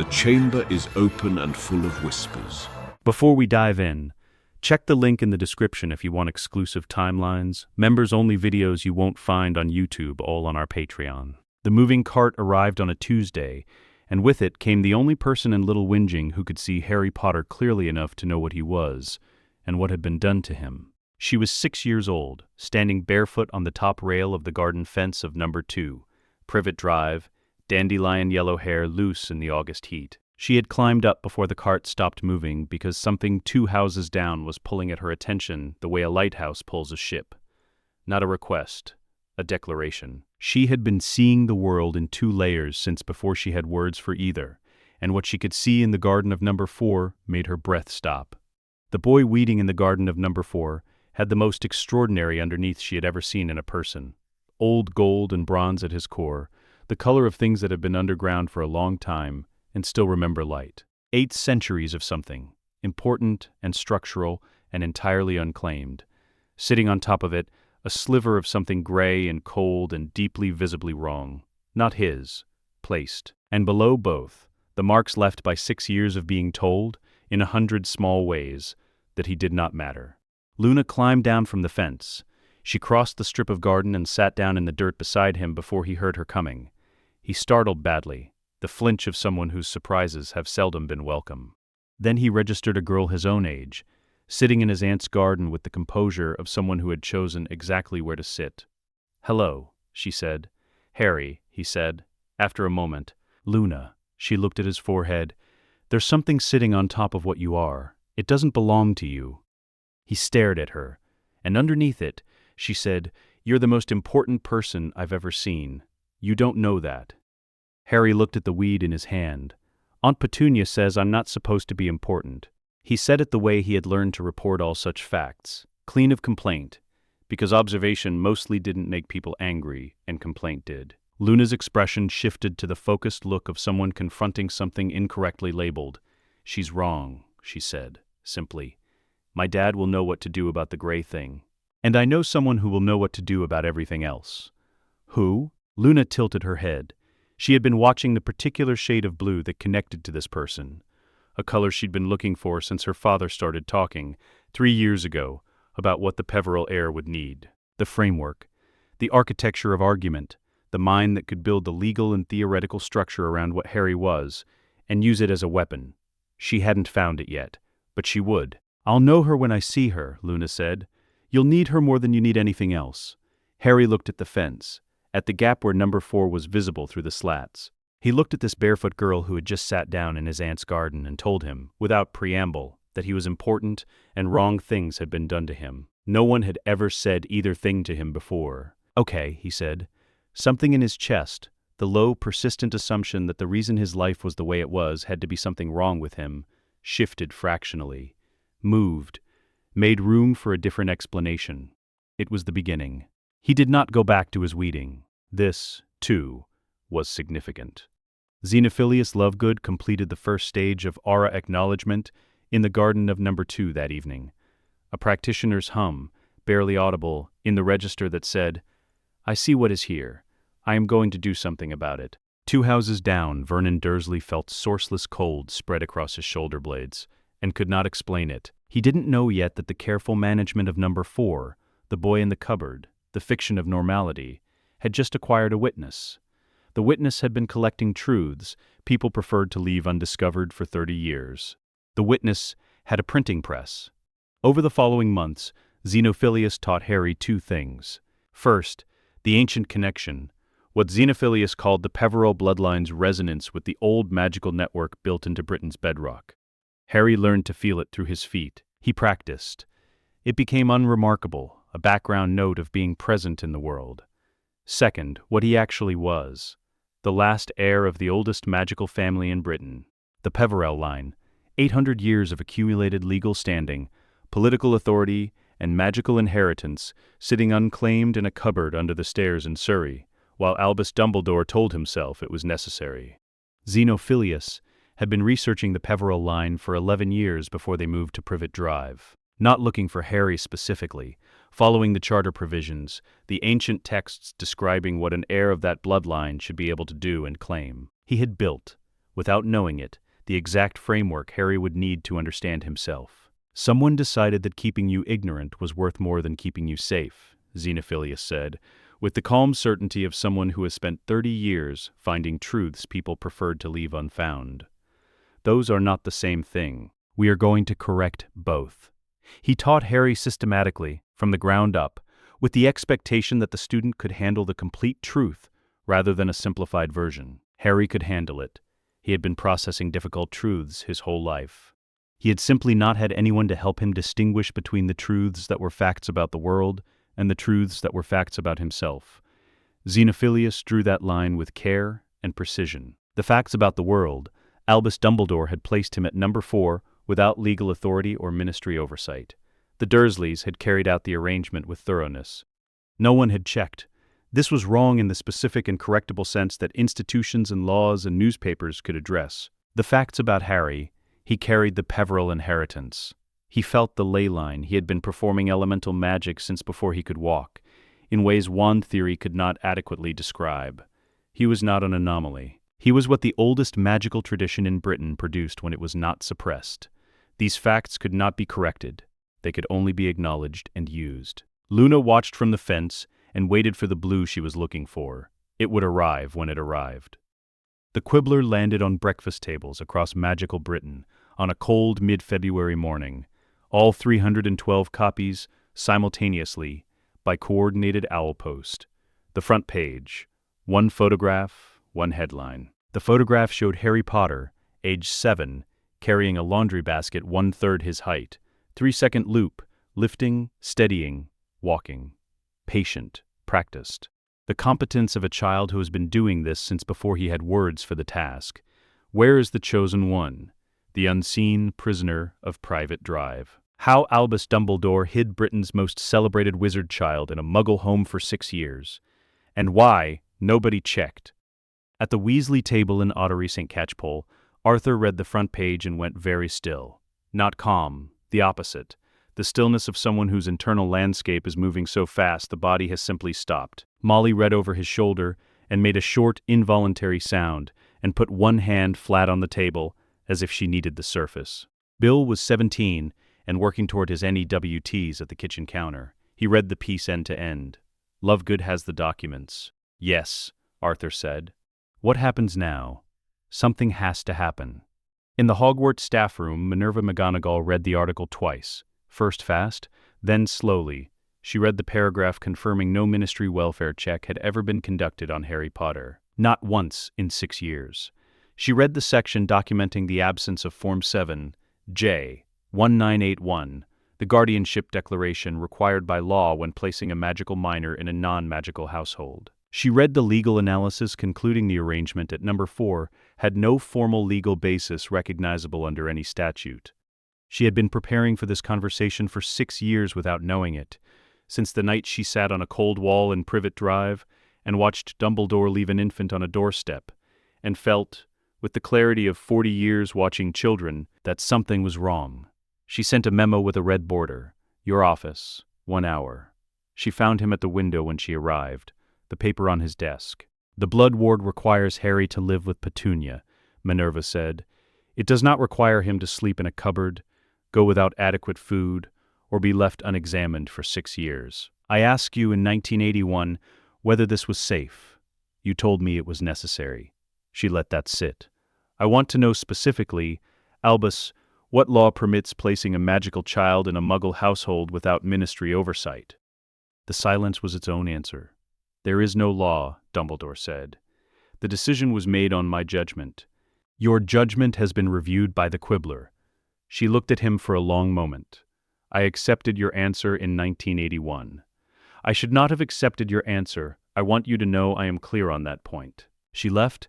The chamber is open and full of whispers. Before we dive in, check the link in the description if you want exclusive timelines, members-only videos you won't find on YouTube, all on our Patreon. The moving cart arrived on a Tuesday, and with it came the only person in Little Whinging who could see Harry Potter clearly enough to know what he was and what had been done to him. She was 6 years old, standing barefoot on the top rail of the garden fence of number 2, Privet Drive, dandelion yellow hair loose in the August heat. She had climbed up before the cart stopped moving because something 2 houses down was pulling at her attention the way a lighthouse pulls a ship. Not a request, a declaration. She had been seeing the world in 2 layers since before she had words for either, and what she could see in the garden of number 4 made her breath stop. The boy weeding in the garden of number 4 had the most extraordinary underneath she had ever seen in a person. Old gold and bronze at his core, the color of things that have been underground for a long time and still remember light. 8 centuries of something, important and structural and entirely unclaimed. Sitting on top of it, a sliver of something gray and cold and deeply visibly wrong. Not his, placed. And below both, the marks left by 6 years of being told, in 100 small ways, that he did not matter. Luna climbed down from the fence. She crossed the strip of garden and sat down in the dirt beside him before he heard her coming. He startled badly, the flinch of someone whose surprises have seldom been welcome. Then he registered a girl his own age, sitting in his aunt's garden with the composure of someone who had chosen exactly where to sit. "Hello," she said. "Harry," he said, after a moment. "Luna," she looked at his forehead. "There's something sitting on top of what you are. It doesn't belong to you." He stared at her, and underneath it, she said, "You're the most important person I've ever seen. You don't know that." Harry looked at the weed in his hand. "Aunt Petunia says I'm not supposed to be important." He said it the way he had learned to report all such facts, clean of complaint, because observation mostly didn't make people angry, and complaint did. Luna's expression shifted to the focused look of someone confronting something incorrectly labeled. "She's wrong," she said, simply. "My dad will know what to do about the gray thing. And I know someone who will know what to do about everything else." "Who?" Luna tilted her head. She had been watching the particular shade of blue that connected to this person, a color she'd been looking for since her father started talking, 3 years ago, about what the Peveril heir would need. The framework, the architecture of argument, the mind that could build the legal and theoretical structure around what Harry was, and use it as a weapon. She hadn't found it yet, but she would. "I'll know her when I see her," Luna said. "You'll need her more than you need anything else." Harry looked at the fence, at the gap where number 4 was visible through the slats. He looked at this barefoot girl who had just sat down in his aunt's garden and told him, without preamble, that he was important and wrong things had been done to him. No one had ever said either thing to him before. "Okay," he said. Something in his chest, the low, persistent assumption that the reason his life was the way it was had to be something wrong with him, shifted fractionally, moved, made room for a different explanation. It was the beginning. He did not go back to his weeding. This, too, was significant. Xenophilius Lovegood completed the first stage of aura acknowledgement in the garden of number 2 that evening. A practitioner's hum, barely audible, in the register that said, "I see what is here. I am going to do something about it." 2 houses down, Vernon Dursley felt sourceless cold spread across his shoulder blades, and could not explain it. He didn't know yet that the careful management of number 4, the boy in the cupboard, the fiction of normality, had just acquired a witness. The witness had been collecting truths people preferred to leave undiscovered for 30 years. The witness had a printing press. Over the following months, Xenophilius taught Harry 2 things. First, the ancient connection, what Xenophilius called the Peveril bloodline's resonance with the old magical network built into Britain's bedrock. Harry learned to feel it through his feet. He practiced. It became unremarkable, a background note of being present in the world. Second, what he actually was. The last heir of the oldest magical family in Britain. The Peveril line, 800 years of accumulated legal standing, political authority, and magical inheritance sitting unclaimed in a cupboard under the stairs in Surrey, while Albus Dumbledore told himself it was necessary. Xenophilius had been researching the Peveril line for 11 years before they moved to Privet Drive. Not looking for Harry specifically, following the charter provisions, the ancient texts describing what an heir of that bloodline should be able to do and claim. He had built, without knowing it, the exact framework Harry would need to understand himself. Someone decided that keeping you ignorant was worth more than keeping you safe, Xenophilius said, with the calm certainty of someone who has spent 30 years finding truths people preferred to leave unfound. Those are not the same thing. We are going to correct both. He taught Harry systematically, from the ground up, with the expectation that the student could handle the complete truth rather than a simplified version. Harry could handle it. He had been processing difficult truths his whole life. He had simply not had anyone to help him distinguish between the truths that were facts about the world and the truths that were facts about himself. Xenophilius drew that line with care and precision. The facts about the world, Albus Dumbledore had placed him at number 4 without legal authority or ministry oversight. The Dursleys had carried out the arrangement with thoroughness. No one had checked. This was wrong in the specific and correctable sense that institutions and laws and newspapers could address. The facts about Harry: he carried the Peverell inheritance. He felt the ley line. He had been performing elemental magic since before he could walk, in ways wand theory could not adequately describe. He was not an anomaly. He was what the oldest magical tradition in Britain produced when it was not suppressed. These facts could not be corrected. They could only be acknowledged and used. Luna watched from the fence and waited for the blue she was looking for. It would arrive when it arrived. The Quibbler landed on breakfast tables across magical Britain on a cold mid-February morning, all 312 copies simultaneously by coordinated owl post. The front page, one photograph, one headline. The photograph showed Harry Potter, age 7, carrying a laundry basket 1/3 his height, 3-second loop, lifting, steadying, walking. Patient, practiced. The competence of a child who has been doing this since before he had words for the task. Where is the chosen one? The unseen prisoner of Privet Drive. How Albus Dumbledore hid Britain's most celebrated wizard child in a Muggle home for 6 years. And why nobody checked. At the Weasley table in Ottery St. Catchpole, Arthur read the front page and went very still. Not calm, the opposite. The stillness of someone whose internal landscape is moving so fast the body has simply stopped. Molly read over his shoulder and made a short, involuntary sound and put one hand flat on the table as if she needed the surface. Bill was 17 and working toward his NEWTs at the kitchen counter. He read the piece end to end. Lovegood has the documents. Yes, Arthur said. What happens now? Something has to happen. In the Hogwarts staff room, Minerva McGonagall read the article twice. First fast, then slowly. She read the paragraph confirming no ministry welfare check had ever been conducted on Harry Potter. Not once in 6 years. She read the section documenting the absence of Form 7, J, 1981, the guardianship declaration required by law when placing a magical minor in a non-magical household. She read the legal analysis concluding the arrangement at number 4 had no formal legal basis recognizable under any statute. She had been preparing for this conversation for 6 years without knowing it, since the night she sat on a cold wall in Privet Drive and watched Dumbledore leave an infant on a doorstep, and felt, with the clarity of 40 years watching children, that something was wrong. She sent a memo with a red border. Your office, 1 hour. She found him at the window when she arrived, the paper on his desk. The blood ward requires Harry to live with Petunia, Minerva said. It does not require him to sleep in a cupboard, go without adequate food, or be left unexamined for 6 years. I asked you in 1981 whether this was safe. You told me it was necessary. She let that sit. I want to know specifically, Albus, what law permits placing a magical child in a Muggle household without ministry oversight? The silence was its own answer. There is no law, Dumbledore said. The decision was made on my judgment. Your judgment has been reviewed by the Quibbler. She looked at him for a long moment. I accepted your answer in 1981. I should not have accepted your answer. I want you to know I am clear on that point. She left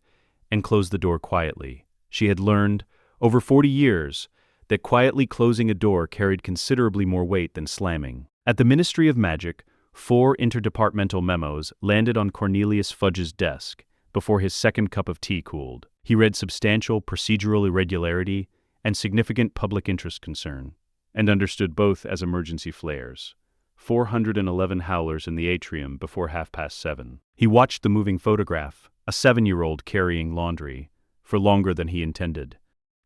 and closed the door quietly. She had learned, over 40 years, that quietly closing a door carried considerably more weight than slamming. At the Ministry of Magic, 4 interdepartmental memos landed on Cornelius Fudge's desk before his second cup of tea cooled. He read substantial procedural irregularity and significant public interest concern, and understood both as emergency flares. 411 howlers in the atrium before 7:30. He watched the moving photograph, a 7-year-old carrying laundry. for longer than he intended.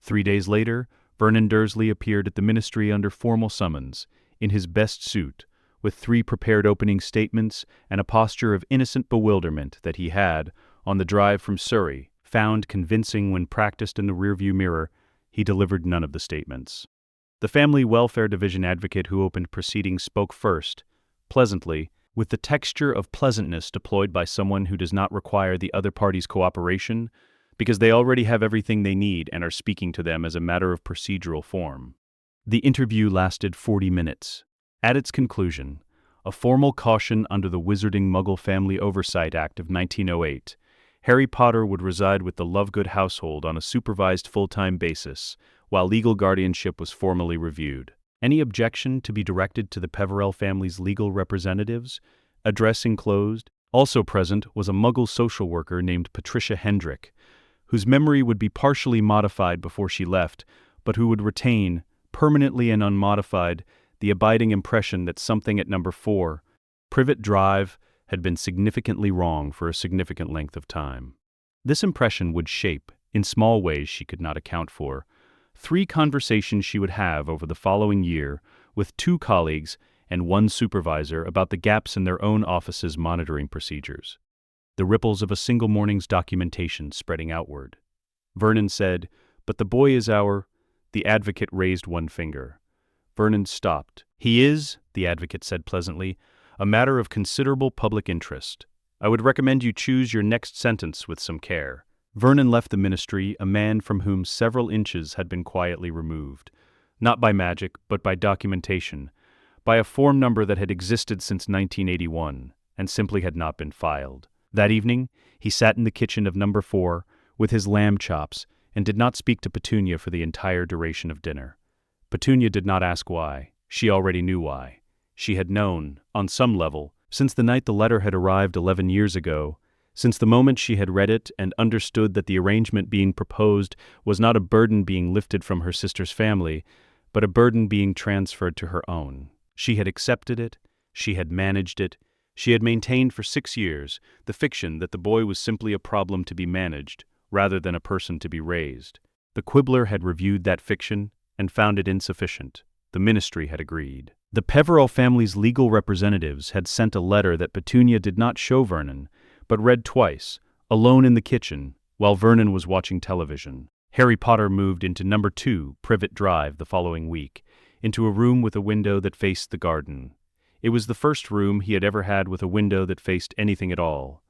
3 days later, Vernon Dursley appeared at the ministry under formal summons, in his best suit, with 3 prepared opening statements and a posture of innocent bewilderment that he had, on the drive from Surrey, found convincing when practiced in the rearview mirror. He delivered none of the statements. The Family Welfare Division advocate who opened proceedings spoke first, pleasantly, with the texture of pleasantness deployed by someone who does not require the other party's cooperation, because they already have everything they need and are speaking to them as a matter of procedural form. The interview lasted 40 minutes. At its conclusion, a formal caution under the Wizarding Muggle Family Oversight Act of 1908, Harry Potter would reside with the Lovegood household on a supervised full-time basis, while legal guardianship was formally reviewed. Any objection to be directed to the Peverell family's legal representatives? Address enclosed. Also present was a Muggle social worker named Patricia Hendrick, whose memory would be partially modified before she left, but who would retain, permanently and unmodified, the abiding impression that something at number 4, Privet Drive, had been significantly wrong for a significant length of time. This impression would shape, in small ways she could not account for, 3 conversations she would have over the following year with 2 colleagues and 1 supervisor about the gaps in their own office's monitoring procedures. The ripples of a single morning's documentation spreading outward. Vernon said, "But the boy is our—" The advocate raised one finger. Vernon stopped. "He is," the advocate said pleasantly, "a matter of considerable public interest. I would recommend you choose your next sentence with some care." Vernon left the ministry a man from whom several inches had been quietly removed, not by magic, but by documentation, by a form number that had existed since 1981, and simply had not been filed. That evening, he sat in the kitchen of number 4, with his lamb chops, and did not speak to Petunia for the entire duration of dinner. Petunia did not ask why. She already knew why. She had known, on some level, since the night the letter had arrived 11 years ago, since the moment she had read it and understood that the arrangement being proposed was not a burden being lifted from her sister's family, but a burden being transferred to her own. She had accepted it, she had managed it, she had maintained for 6 years the fiction that the boy was simply a problem to be managed, rather than a person to be raised. The Quibbler had reviewed that fiction and found it insufficient. The ministry had agreed. The Peverell family's legal representatives had sent a letter that Petunia did not show Vernon, but read twice, alone in the kitchen, while Vernon was watching television. Harry Potter moved into number 2, Privet Drive, the following week, into a room with a window that faced the garden. It was the first room he had ever had with a window that faced anything at all.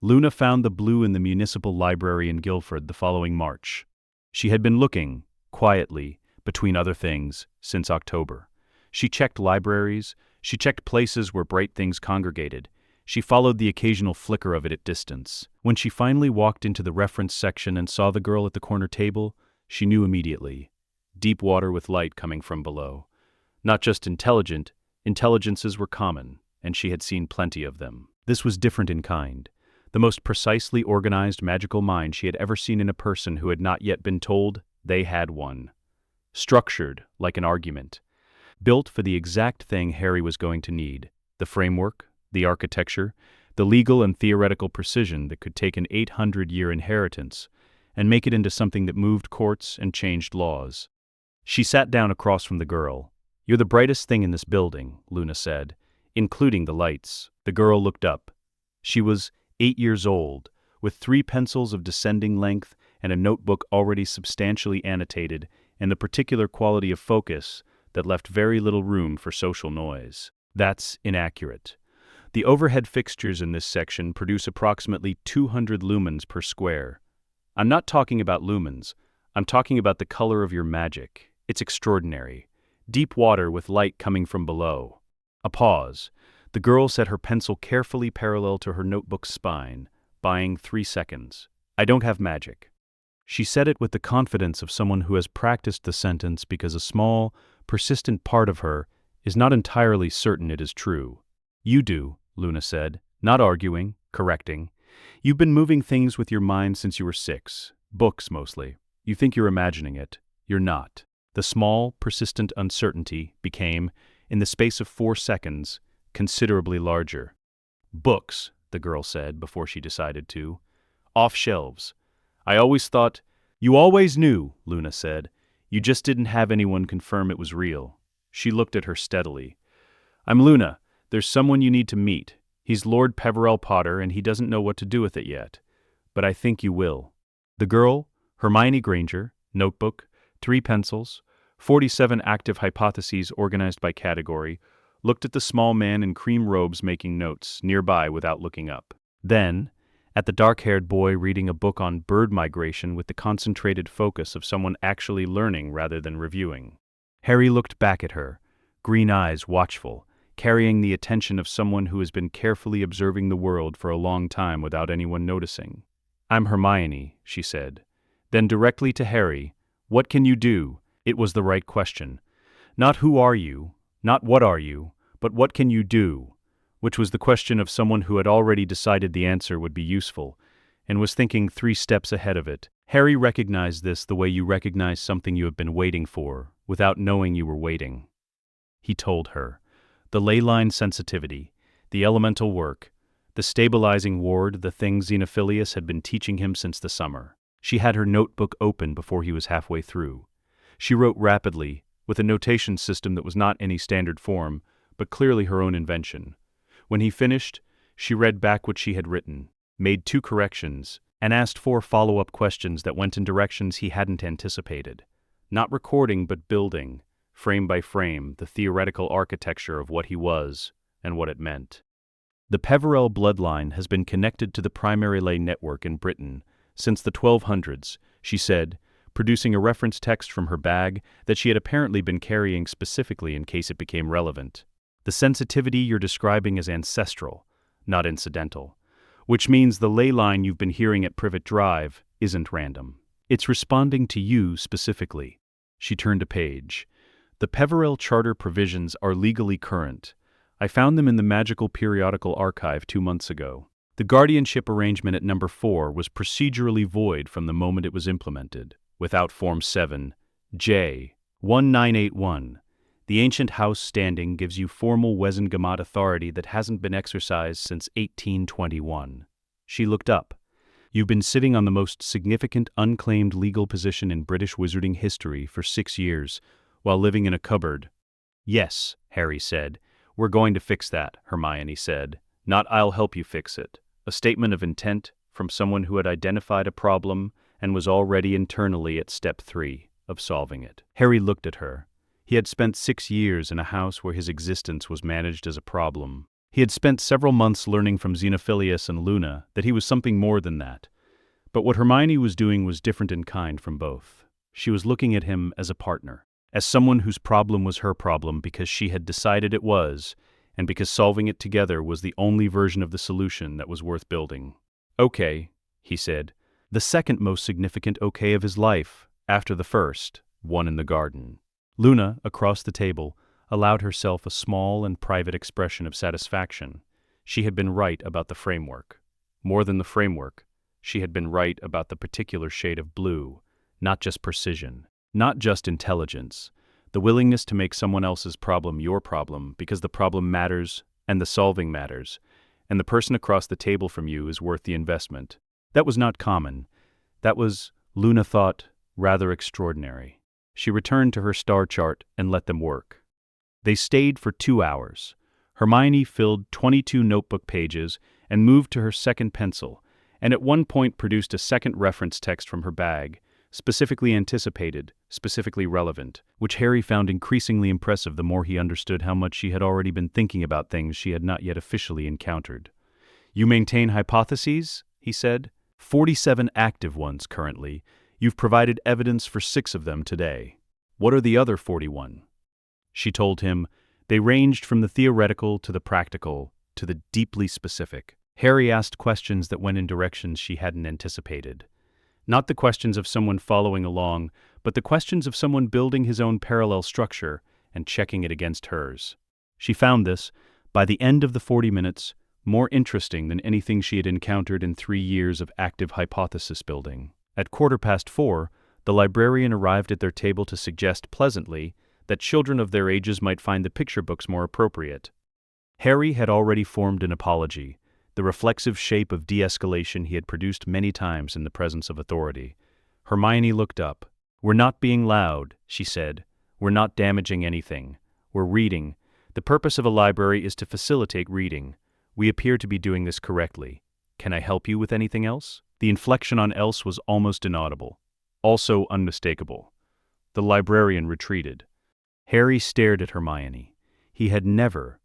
Luna found the blue in the municipal library in Guildford the following March. She had been looking, quietly, between other things, since October. She checked libraries, she checked places where bright things congregated. She followed the occasional flicker of it at distance. When she finally walked into the reference section and saw the girl at the corner table, she knew immediately. Deep water with light coming from below. Not just intelligent, intelligences were common, and she had seen plenty of them. This was different in kind. The most precisely organized magical mind she had ever seen in a person who had not yet been told they had one. Structured like an argument. Built for the exact thing Harry was going to need. The framework, the architecture, the legal and theoretical precision that could take an 800-year inheritance and make it into something that moved courts and changed laws. She sat down across from the girl. "You're the brightest thing in this building," Luna said, "including the lights." The girl looked up. She was 8 years old, with 3 pencils of descending length and a notebook already substantially annotated, and the particular quality of focus that left very little room for social noise. That's inaccurate. The overhead fixtures in this section produce approximately 200 lumens per square. I'm not talking about lumens. I'm talking about the color of your magic. It's extraordinary. Deep water with light coming from below. A pause. The girl set her pencil carefully parallel to her notebook's spine, buying 3 seconds. "I don't have magic." She said it with the confidence of someone who has practiced the sentence because a small, persistent part of her is not entirely certain it is true. "You do," Luna said, not arguing, correcting. "You've been moving things with your mind since you were 6. Books, mostly. You think you're imagining it. You're not." The small, persistent uncertainty became, in the space of 4 seconds, considerably larger. "Books," the girl said before she decided to. "Off shelves. I always thought "You always knew," Luna said. "You just didn't have anyone confirm it was real." She looked at her steadily. "I'm Luna. There's someone you need to meet. He's Lord Peverell Potter, and he doesn't know what to do with it yet. But I think you will." The girl, Hermione Granger, notebook, 3 pencils, 47 active hypotheses organized by category, looked at the small man in cream robes making notes nearby without looking up. Then, at the dark-haired boy reading a book on bird migration with the concentrated focus of someone actually learning rather than reviewing. Harry looked back at her, green eyes watchful, carrying the attention of someone who has been carefully observing the world for a long time without anyone noticing. "I'm Hermione," she said. Then directly to Harry, "What can you do?" It was the right question. Not who are you, not what are you, but what can you do? Which was the question of someone who had already decided the answer would be useful, and was thinking 3 steps ahead of it. Harry recognized this the way you recognize something you have been waiting for, without knowing you were waiting. He told her. The ley line sensitivity, the elemental work, the stabilizing ward, the things Xenophilius had been teaching him since the summer. She had her notebook open before he was halfway through. She wrote rapidly, with a notation system that was not any standard form, but clearly her own invention. When he finished, she read back what she had written, made 2 corrections, and asked 4 follow-up questions that went in directions he hadn't anticipated. Not recording, but building, frame by frame, the theoretical architecture of what he was and what it meant. The Peverell bloodline has been connected to the primary ley network in Britain since the 1200s, she said, producing a reference text from her bag that she had apparently been carrying specifically in case it became relevant. The sensitivity you're describing is ancestral, not incidental, which means the ley line you've been hearing at Privet Drive isn't random. It's responding to you specifically. She turned a page. The Peverell Charter provisions are legally current. I found them in the Magical Periodical Archive 2 months ago. The guardianship arrangement at number 4 was procedurally void from the moment it was implemented, without Form 7, J. 1981. The ancient house standing gives you formal Wesengamat authority that hasn't been exercised since 1821. She looked up. You've been sitting on the most significant unclaimed legal position in British wizarding history for 6 years, while living in a cupboard. Yes, Harry said. We're going to fix that, Hermione said. Not I'll help you fix it. A statement of intent from someone who had identified a problem and was already internally at step 3 of solving it. Harry looked at her. He had spent 6 years in a house where his existence was managed as a problem. He had spent several months learning from Xenophilius and Luna that he was something more than that. But what Hermione was doing was different in kind from both. She was looking at him as a partner, as someone whose problem was her problem because she had decided it was, and because solving it together was the only version of the solution that was worth building. "Okay," he said. The second most significant okay of his life, after the first, one in the garden. Luna, across the table, allowed herself a small and private expression of satisfaction. She had been right about the framework. More than the framework, she had been right about the particular shade of blue, not just precision, not just intelligence, the willingness to make someone else's problem your problem because the problem matters and the solving matters, and the person across the table from you is worth the investment. That was not common. That was, Luna thought, rather extraordinary. She returned to her star chart and let them work. They stayed for 2 hours. Hermione filled 22 notebook pages and moved to her second pencil, and at one point produced a second reference text from her bag, specifically anticipated, specifically relevant, which Harry found increasingly impressive the more he understood how much she had already been thinking about things she had not yet officially encountered. "You maintain hypotheses?" he said. 47 active ones currently. You've provided evidence for 6 of them today. What are the other 41? She told him. They ranged from the theoretical to the practical to the deeply specific. Harry asked questions that went in directions she hadn't anticipated. Not the questions of someone following along, but the questions of someone building his own parallel structure and checking it against hers. She found this, by the end of the 40 minutes, more interesting than anything she had encountered in 3 years of active hypothesis building. At 4:15, the librarian arrived at their table to suggest pleasantly that children of their ages might find the picture books more appropriate. Harry had already formed an apology, the reflexive shape of de-escalation he had produced many times in the presence of authority. Hermione looked up. "We're not being loud," she said. "We're not damaging anything. We're reading. The purpose of a library is to facilitate reading. We appear to be doing this correctly. Can I help you with anything else?" The inflection on else was almost inaudible, also unmistakable. The librarian retreated. Harry stared at Hermione. He had never,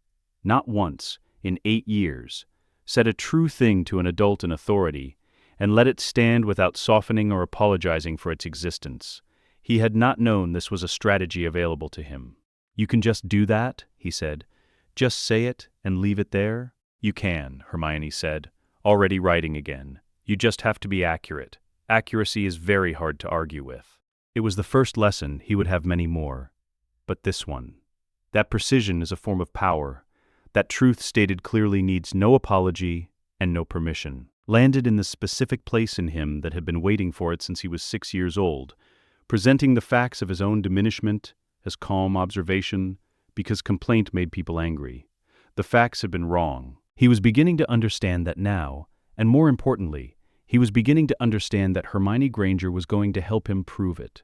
not once, in 8 years, said a true thing to an adult in authority and let it stand without softening or apologizing for its existence. He had not known this was a strategy available to him. "You can just do that?" he said. "Just say it and leave it there?" "You can," Hermione said, already writing again. "You just have to be accurate. Accuracy is very hard to argue with." It was the first lesson. He would have many more. But this one. That precision is a form of power. That truth stated clearly needs no apology and no permission. Landed in the specific place in him that had been waiting for it since he was 6 years old, presenting the facts of his own diminishment as calm observation because complaint made people angry. The facts had been wrong. He was beginning to understand that now, and more importantly, he was beginning to understand that Hermione Granger was going to help him prove it.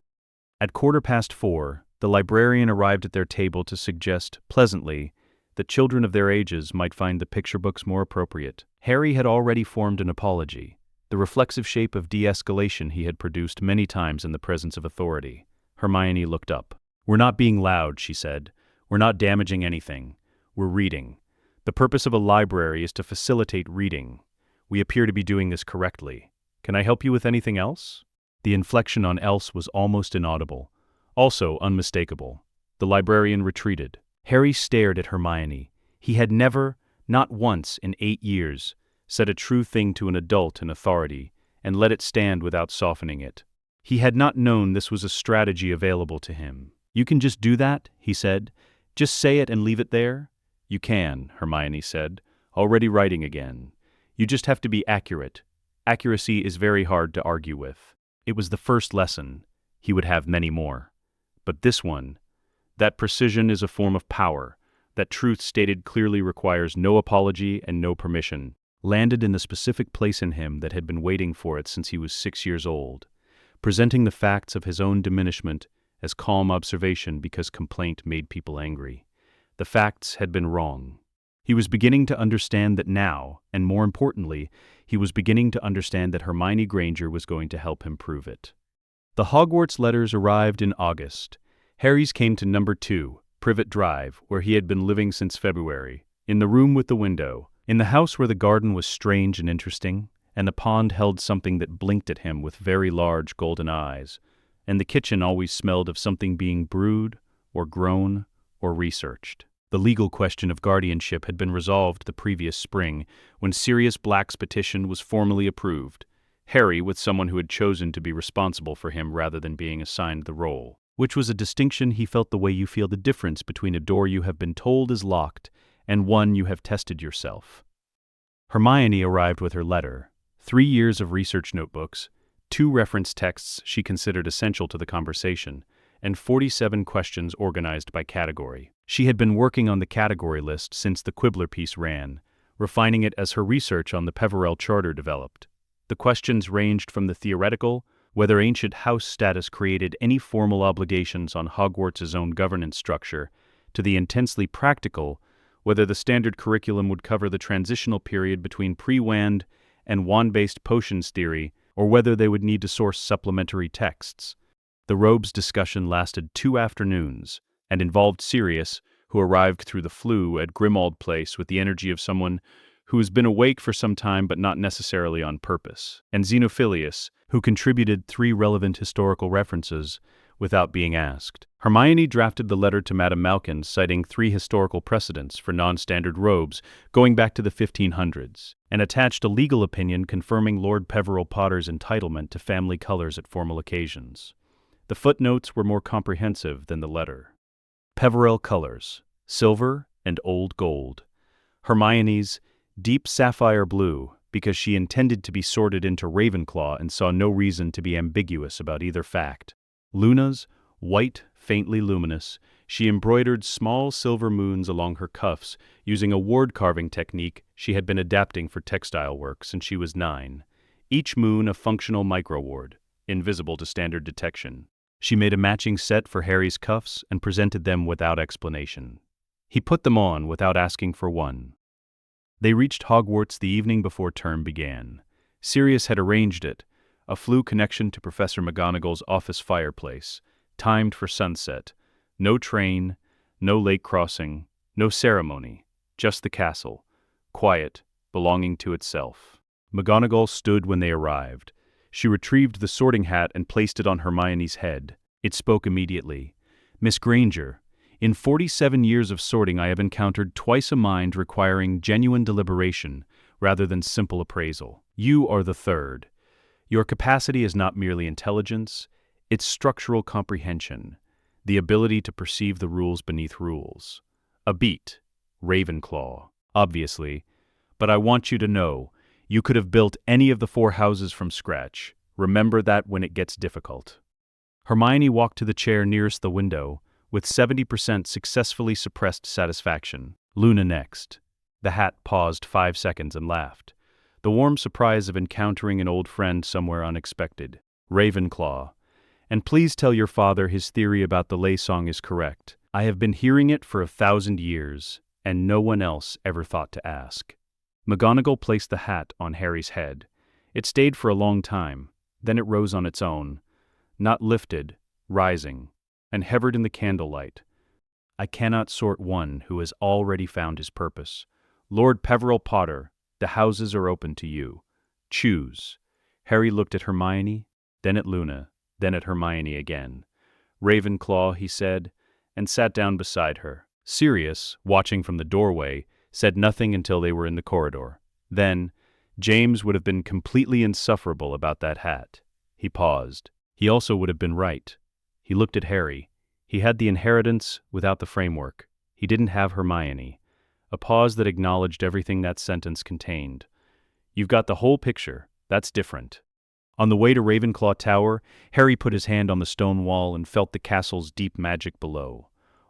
At 4:15, the librarian arrived at their table to suggest, pleasantly, that children of their ages might find the picture books more appropriate. Harry had already formed an apology, the reflexive shape of de-escalation he had produced many times in the presence of authority. Hermione looked up. "We're not being loud," she said. "We're not damaging anything. We're reading. The purpose of a library is to facilitate reading. We appear to be doing this correctly. Can I help you with anything else?" The inflection on else was almost inaudible, also unmistakable. The librarian retreated. Harry stared at Hermione. He had never, not once in 8 years, said a true thing to an adult in authority and let it stand without softening it. He had not known this was a strategy available to him. "You can just do that?" he said. "Just say it and leave it there?" "You can," Hermione said, already writing again. "You just have to be accurate. Accuracy is very hard to argue with." It was the first lesson. He would have many more. But this one, that precision is a form of power, that truth stated clearly requires no apology and no permission, landed in the specific place in him that had been waiting for it since he was 6 years old, presenting the facts of his own diminishment as calm observation because complaint made people angry. The facts had been wrong. He was beginning to understand that now, and more importantly, he was beginning to understand that Hermione Granger was going to help him prove it. The Hogwarts letters arrived in August. Harry's came to number 2, Privet Drive, where he had been living since February, in the room with the window, in the house where the garden was strange and interesting, and the pond held something that blinked at him with very large golden eyes, and the kitchen always smelled of something being brewed, or grown, or researched. The legal question of guardianship had been resolved the previous spring, when Sirius Black's petition was formally approved, Harry with someone who had chosen to be responsible for him rather than being assigned the role, which was a distinction he felt the way you feel the difference between a door you have been told is locked and one you have tested yourself. Hermione arrived with her letter, 3 years of research notebooks, 2 reference texts she considered essential to the conversation, and 47 questions organized by category. She had been working on the category list since the Quibbler piece ran, refining it as her research on the Peverell Charter developed. The questions ranged from the theoretical, whether ancient house status created any formal obligations on Hogwarts' own governance structure, to the intensely practical, whether the standard curriculum would cover the transitional period between pre-wand and wand-based potions theory, or whether they would need to source supplementary texts. The robes discussion lasted 2 afternoons, and involved Sirius, who arrived through the flu at Grimmauld Place with the energy of someone who has been awake for some time but not necessarily on purpose, and Xenophilius, who contributed 3 relevant historical references without being asked. Hermione drafted the letter to Madame Malkin citing 3 historical precedents for non-standard robes going back to the 1500s, and attached a legal opinion confirming Lord Peverell Potter's entitlement to family colors at formal occasions. The footnotes were more comprehensive than the letter. Peverell colors, silver and old gold. Hermione's, deep sapphire blue, because she intended to be sorted into Ravenclaw and saw no reason to be ambiguous about either fact. Luna's, white, faintly luminous, she embroidered small silver moons along her cuffs using a ward-carving technique she had been adapting for textile work since she was 9, each moon a functional microward, invisible to standard detection. She made a matching set for Harry's cuffs and presented them without explanation. He put them on without asking for one. They reached Hogwarts the evening before term began. Sirius had arranged it, a flue connection to Professor McGonagall's office fireplace, timed for sunset. No train, no lake crossing, no ceremony, just the castle, quiet, belonging to itself. McGonagall stood when they arrived. She retrieved the sorting hat and placed it on Hermione's head. It spoke immediately. "Miss Granger, in 47 years of sorting I have encountered twice a mind requiring genuine deliberation rather than simple appraisal. You are the third. Your capacity is not merely intelligence, it's structural comprehension, the ability to perceive the rules beneath rules. A beat, Ravenclaw, obviously, but I want you to know, you could have built any of the 4 houses from scratch. Remember that when it gets difficult." Hermione walked to the chair nearest the window, with 70% successfully suppressed satisfaction. Luna next. The hat paused 5 seconds and laughed. The warm surprise of encountering an old friend somewhere unexpected. Ravenclaw. "And please tell your father his theory about the lay song is correct. I have been hearing it for 1,000 years, and no one else ever thought to ask." McGonagall placed the hat on Harry's head. It stayed for a long time, then it rose on its own, not lifted, rising, and hovered in the candlelight. "I cannot sort one who has already found his purpose. Lord Peveril Potter, the houses are open to you. Choose." Harry looked at Hermione, then at Luna, then at Hermione again. "Ravenclaw," he said, and sat down beside her. Sirius, watching from the doorway, said nothing until they were in the corridor. Then, James would have been completely insufferable about that hat. He paused. He also would have been right. He looked at Harry. He had the inheritance without the framework. He didn't have Hermione. A pause that acknowledged everything that sentence contained. "You've got the whole picture. That's different." On the way to Ravenclaw Tower, Harry put his hand on the stone wall and felt the castle's deep magic below.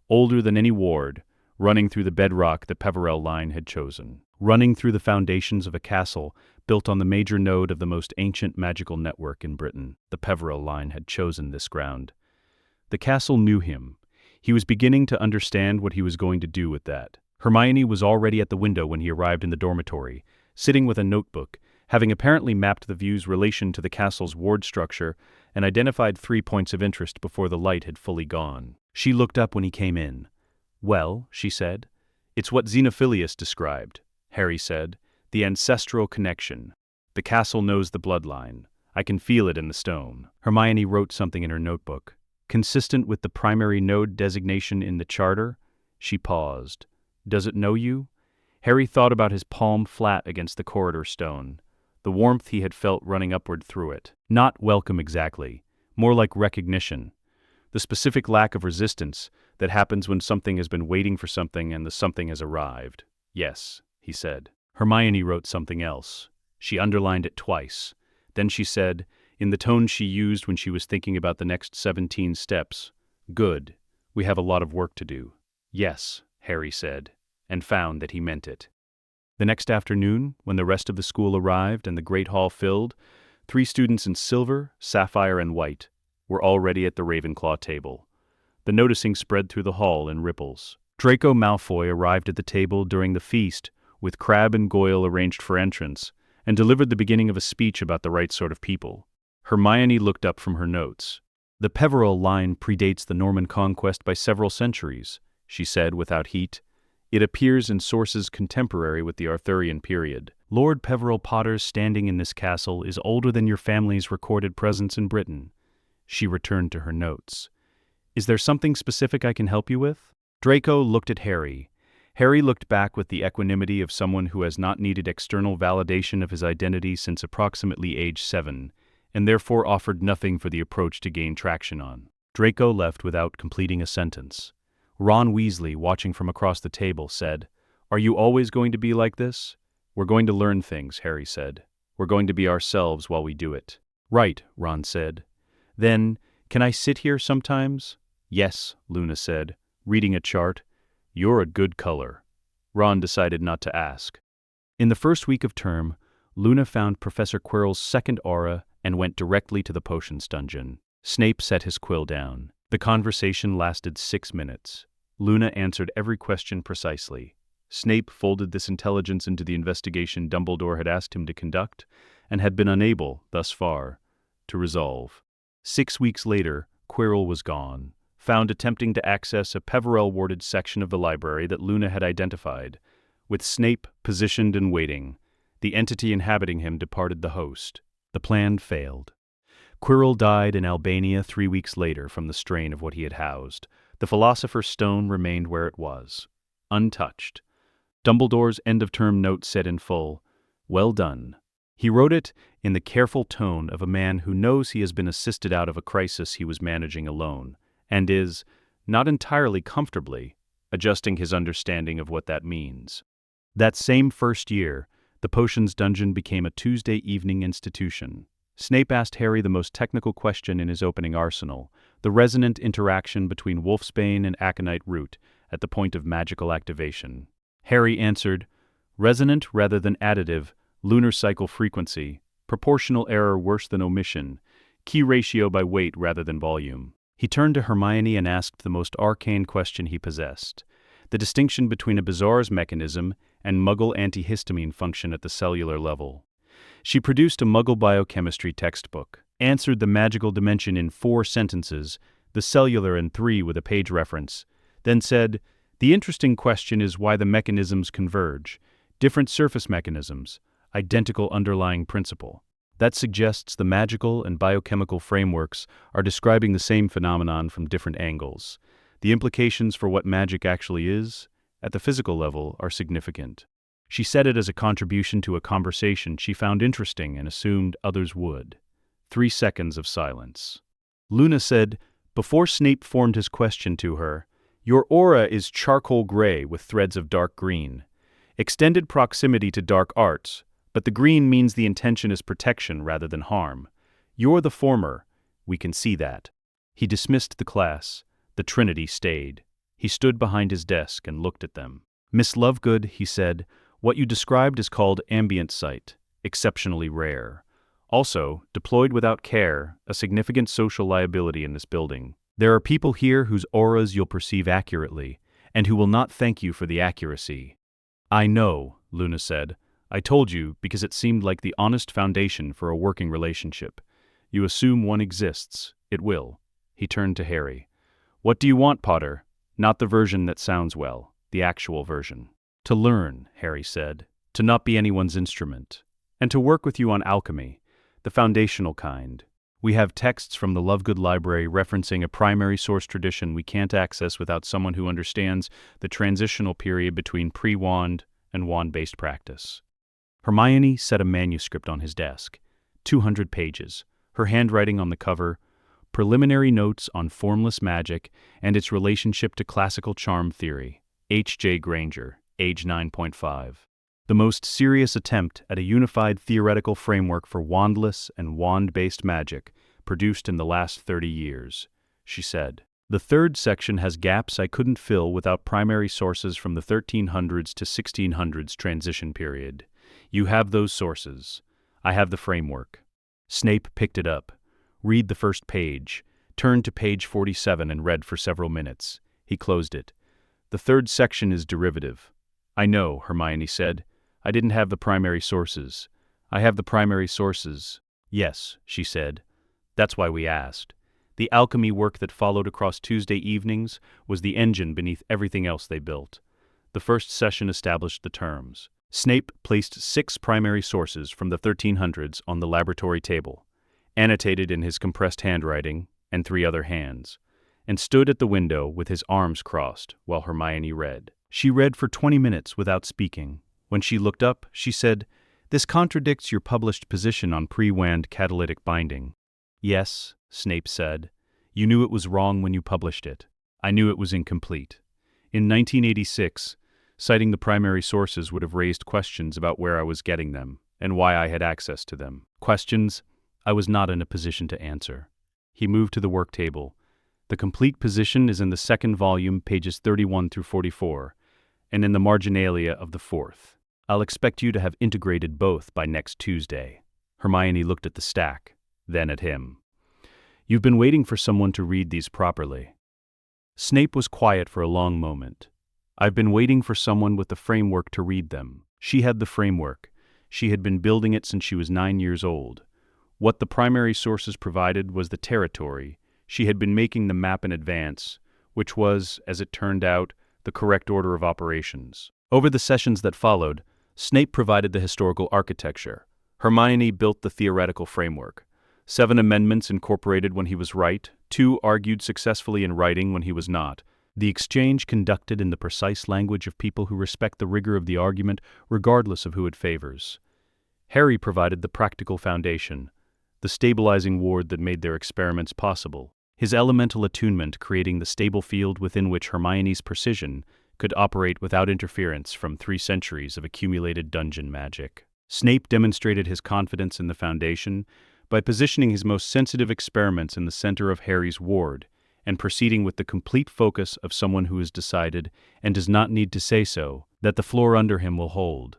Older than any ward, running through the bedrock the Peverell line had chosen. Running through the foundations of a castle built on the major node of the most ancient magical network in Britain, the Peverell line had chosen this ground. The castle knew him. He was beginning to understand what he was going to do with that. Hermione was already at the window when he arrived in the dormitory, sitting with a notebook, having apparently mapped the view's relation to the castle's ward structure and identified 3 points of interest before the light had fully gone. She looked up when he came in. "Well," she said. "It's what Xenophilius described," Harry said, "the ancestral connection. The castle knows the bloodline. I can feel it in the stone." Hermione wrote something in her notebook. "Consistent with the primary node designation in the charter?" She paused. "Does it know you?" Harry thought about his palm flat against the corridor stone, the warmth he had felt running upward through it. Not welcome exactly, more like recognition. The specific lack of resistance that happens when something has been waiting for something and the something has arrived. "Yes," he said. Hermione wrote something else. She underlined it twice. Then she said, in the tone she used when she was thinking about the next 17 steps, "Good. We have a lot of work to do." "Yes," Harry said, and found that he meant it. The next afternoon, when the rest of the school arrived and the great hall filled, 3 students in silver, sapphire, and white were already at the Ravenclaw table. The noticing spread through the hall in ripples. Draco Malfoy arrived at the table during the feast, with Crabbe and Goyle arranged for entrance, and delivered the beginning of a speech about the right sort of people. Hermione looked up from her notes. "The Peverell line predates the Norman conquest by several centuries," she said without heat. "It appears in sources contemporary with the Arthurian period. Lord Peverell Potter's standing in this castle is older than your family's recorded presence in Britain." She returned to her notes. "Is there something specific I can help you with?" Draco looked at Harry. Harry looked back with the equanimity of someone who has not needed external validation of his identity since approximately age 7, and therefore offered nothing for the approach to gain traction on. Draco left without completing a sentence. Ron Weasley, watching from across the table, said, "Are you always going to be like this?" "We're going to learn things," Harry said. "We're going to be ourselves while we do it." "Right," Ron said. "Then, can I sit here sometimes?" "Yes," Luna said, reading a chart. "You're a good color." Ron decided not to ask. In the first week of term, Luna found Professor Quirrell's second aura and went directly to the potions dungeon. Snape set his quill down. The conversation lasted 6 minutes. Luna answered every question precisely. Snape folded this intelligence into the investigation Dumbledore had asked him to conduct, and had been unable, thus far, to resolve. 6 weeks later, Quirrell was gone, found attempting to access a Peverell-warded section of the library that Luna had identified. With Snape positioned and waiting, the entity inhabiting him departed the host. The plan failed. Quirrell died in Albania 3 weeks later from the strain of what he had housed. The Philosopher's Stone remained where it was, untouched. Dumbledore's end-of-term note said in full, "Well done." He wrote it in the careful tone of a man who knows he has been assisted out of a crisis he was managing alone, and is, not entirely comfortably, adjusting his understanding of what that means. That same first year, the Potions Dungeon became a Tuesday evening institution. Snape asked Harry the most technical question in his opening arsenal, the resonant interaction between Wolfsbane and Aconite Root at the point of magical activation. Harry answered, "Resonant rather than additive, lunar cycle frequency, proportional error worse than omission, key ratio by weight rather than volume." He turned to Hermione and asked the most arcane question he possessed, the distinction between a Bizarre's mechanism and Muggle antihistamine function at the cellular level. She produced a Muggle biochemistry textbook, answered the magical dimension in 4 sentences, the cellular in 3 with a page reference, then said, "The interesting question is why the mechanisms converge. Different surface mechanisms, identical underlying principle. That suggests the magical and biochemical frameworks are describing the same phenomenon from different angles. The implications for what magic actually is, at the physical level, are significant." She said it as a contribution to a conversation she found interesting and assumed others would. 3 seconds of silence. Luna said, before Snape formed his question to her, "Your aura is charcoal gray with threads of dark green. Extended proximity to dark arts, but the green means the intention is protection rather than harm. You're the former. We can see that." He dismissed the class. The Trinity stayed. He stood behind his desk and looked at them. "Miss Lovegood," he said, "what you described is called ambient sight, exceptionally rare. Also, deployed without care, a significant social liability in this building. There are people here whose auras you'll perceive accurately, and who will not thank you for the accuracy." "I know," Luna said. "I told you because it seemed like the honest foundation for a working relationship. You assume one exists. It will." He turned to Harry. "What do you want, Potter? Not the version that sounds well, the actual version." "To learn," Harry said, "to not be anyone's instrument, and to work with you on alchemy, the foundational kind. We have texts from the Lovegood Library referencing a primary source tradition we can't access without someone who understands the transitional period between pre-wand and wand-based practice." Hermione set a manuscript on his desk, 200 pages, her handwriting on the cover, preliminary notes on formless magic and its relationship to classical charm theory, H.J. Granger, age 9.5. The most serious attempt at a unified theoretical framework for wandless and wand-based magic produced in the last 30 years, she said. "The third section has gaps I couldn't fill without primary sources from the 1300s to 1600s transition period. You have those sources. I have the framework." Snape picked it up. Read the first page, turned to page 47 and read for several minutes. He closed it. "The third section is derivative." "I know," Hermione said. "I didn't have the primary sources." "I have the primary sources." "Yes," she said. "That's why we asked." The alchemy work that followed across Tuesday evenings was the engine beneath everything else they built. The first session established the terms. Snape placed 6 primary sources from the 1300s on the laboratory table, annotated in his compressed handwriting and 3 other hands, and stood at the window with his arms crossed while Hermione read. She read for 20 minutes without speaking. When she looked up, she said, "This contradicts your published position on pre-wand catalytic binding." "Yes," Snape said. "You knew it was wrong when you published it. I knew it was incomplete. In 1986, citing the primary sources would have raised questions about where I was getting them and why I had access to them. Questions I was not in a position to answer." He moved to the work table. "The complete position is in the 2nd volume, pages 31 through 44, and in the marginalia of the 4th. I'll expect you to have integrated both by next Tuesday." Hermione looked at the stack. then at him. "You've been waiting for someone to read these properly." Snape was quiet for a long moment. "I've been waiting for someone with the framework to read them." She had the framework. She had been building it since she was 9 years old. What the primary sources provided was the territory. She had been making the map in advance, which was, as it turned out, the correct order of operations. Over the sessions that followed, Snape provided the historical architecture. Hermione built the theoretical framework. 7 amendments incorporated when he was right, 2 argued successfully in writing when he was not. The exchange conducted in the precise language of people who respect the rigor of the argument regardless of who it favors. Harry provided the practical foundation, the stabilizing ward that made their experiments possible, his elemental attunement creating the stable field within which Hermione's precision could operate without interference from 3 centuries of accumulated dungeon magic. Snape demonstrated his confidence in the foundation by positioning his most sensitive experiments in the center of Harry's ward, and proceeding with the complete focus of someone who has decided, and does not need to say so, that the floor under him will hold.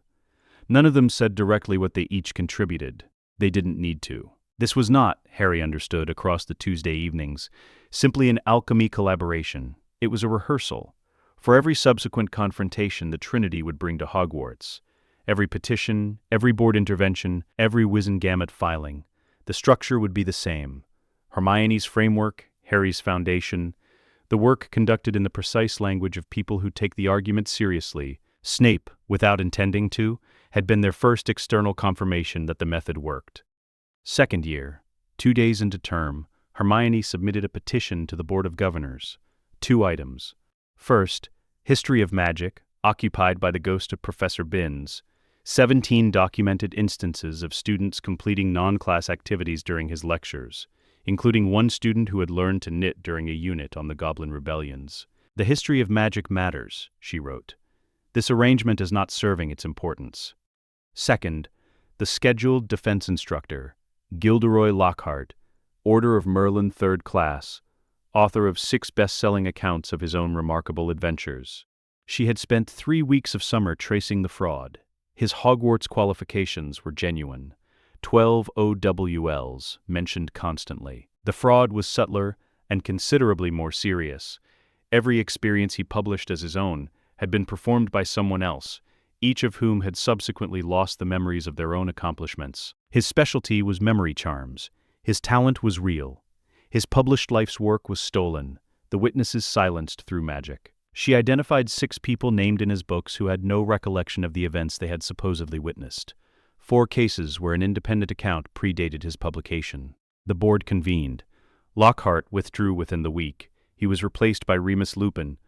None of them said directly what they each contributed. They didn't need to. This was not, Harry understood across the Tuesday evenings, simply an alchemy collaboration. It was a rehearsal. For every subsequent confrontation the Trinity would bring to Hogwarts, every petition, every board intervention, every Wizengamot filing, the structure would be the same. Hermione's framework, Harry's foundation, the work conducted in the precise language of people who take the argument seriously. Snape, without intending to, had been their first external confirmation that the method worked. Second year, 2 days into term, Hermione submitted a petition to the Board of Governors. 2 items. First, History of Magic, occupied by the ghost of Professor Binns. 17 documented instances of students completing non-class activities during his lectures, including 1 student who had learned to knit during a unit on the Goblin Rebellions. "The history of magic matters," she wrote. "This arrangement is not serving its importance." Second, the scheduled defense instructor, Gilderoy Lockhart, Order of Merlin 3rd Class, author of 6 best-selling accounts of his own remarkable adventures. She had spent 3 weeks of summer tracing the fraud. His Hogwarts qualifications were genuine. 12 OWLs, mentioned constantly. The fraud was subtler and considerably more serious. Every experience he published as his own had been performed by someone else, each of whom had subsequently lost the memories of their own accomplishments. His specialty was memory charms. His talent was real. His published life's work was stolen, the witnesses silenced through magic. She identified 6 people named in his books who had no recollection of the events they had supposedly witnessed. 4 cases where an independent account predated his publication. The board convened. Lockhart withdrew within the week. He was replaced by Remus Lupin,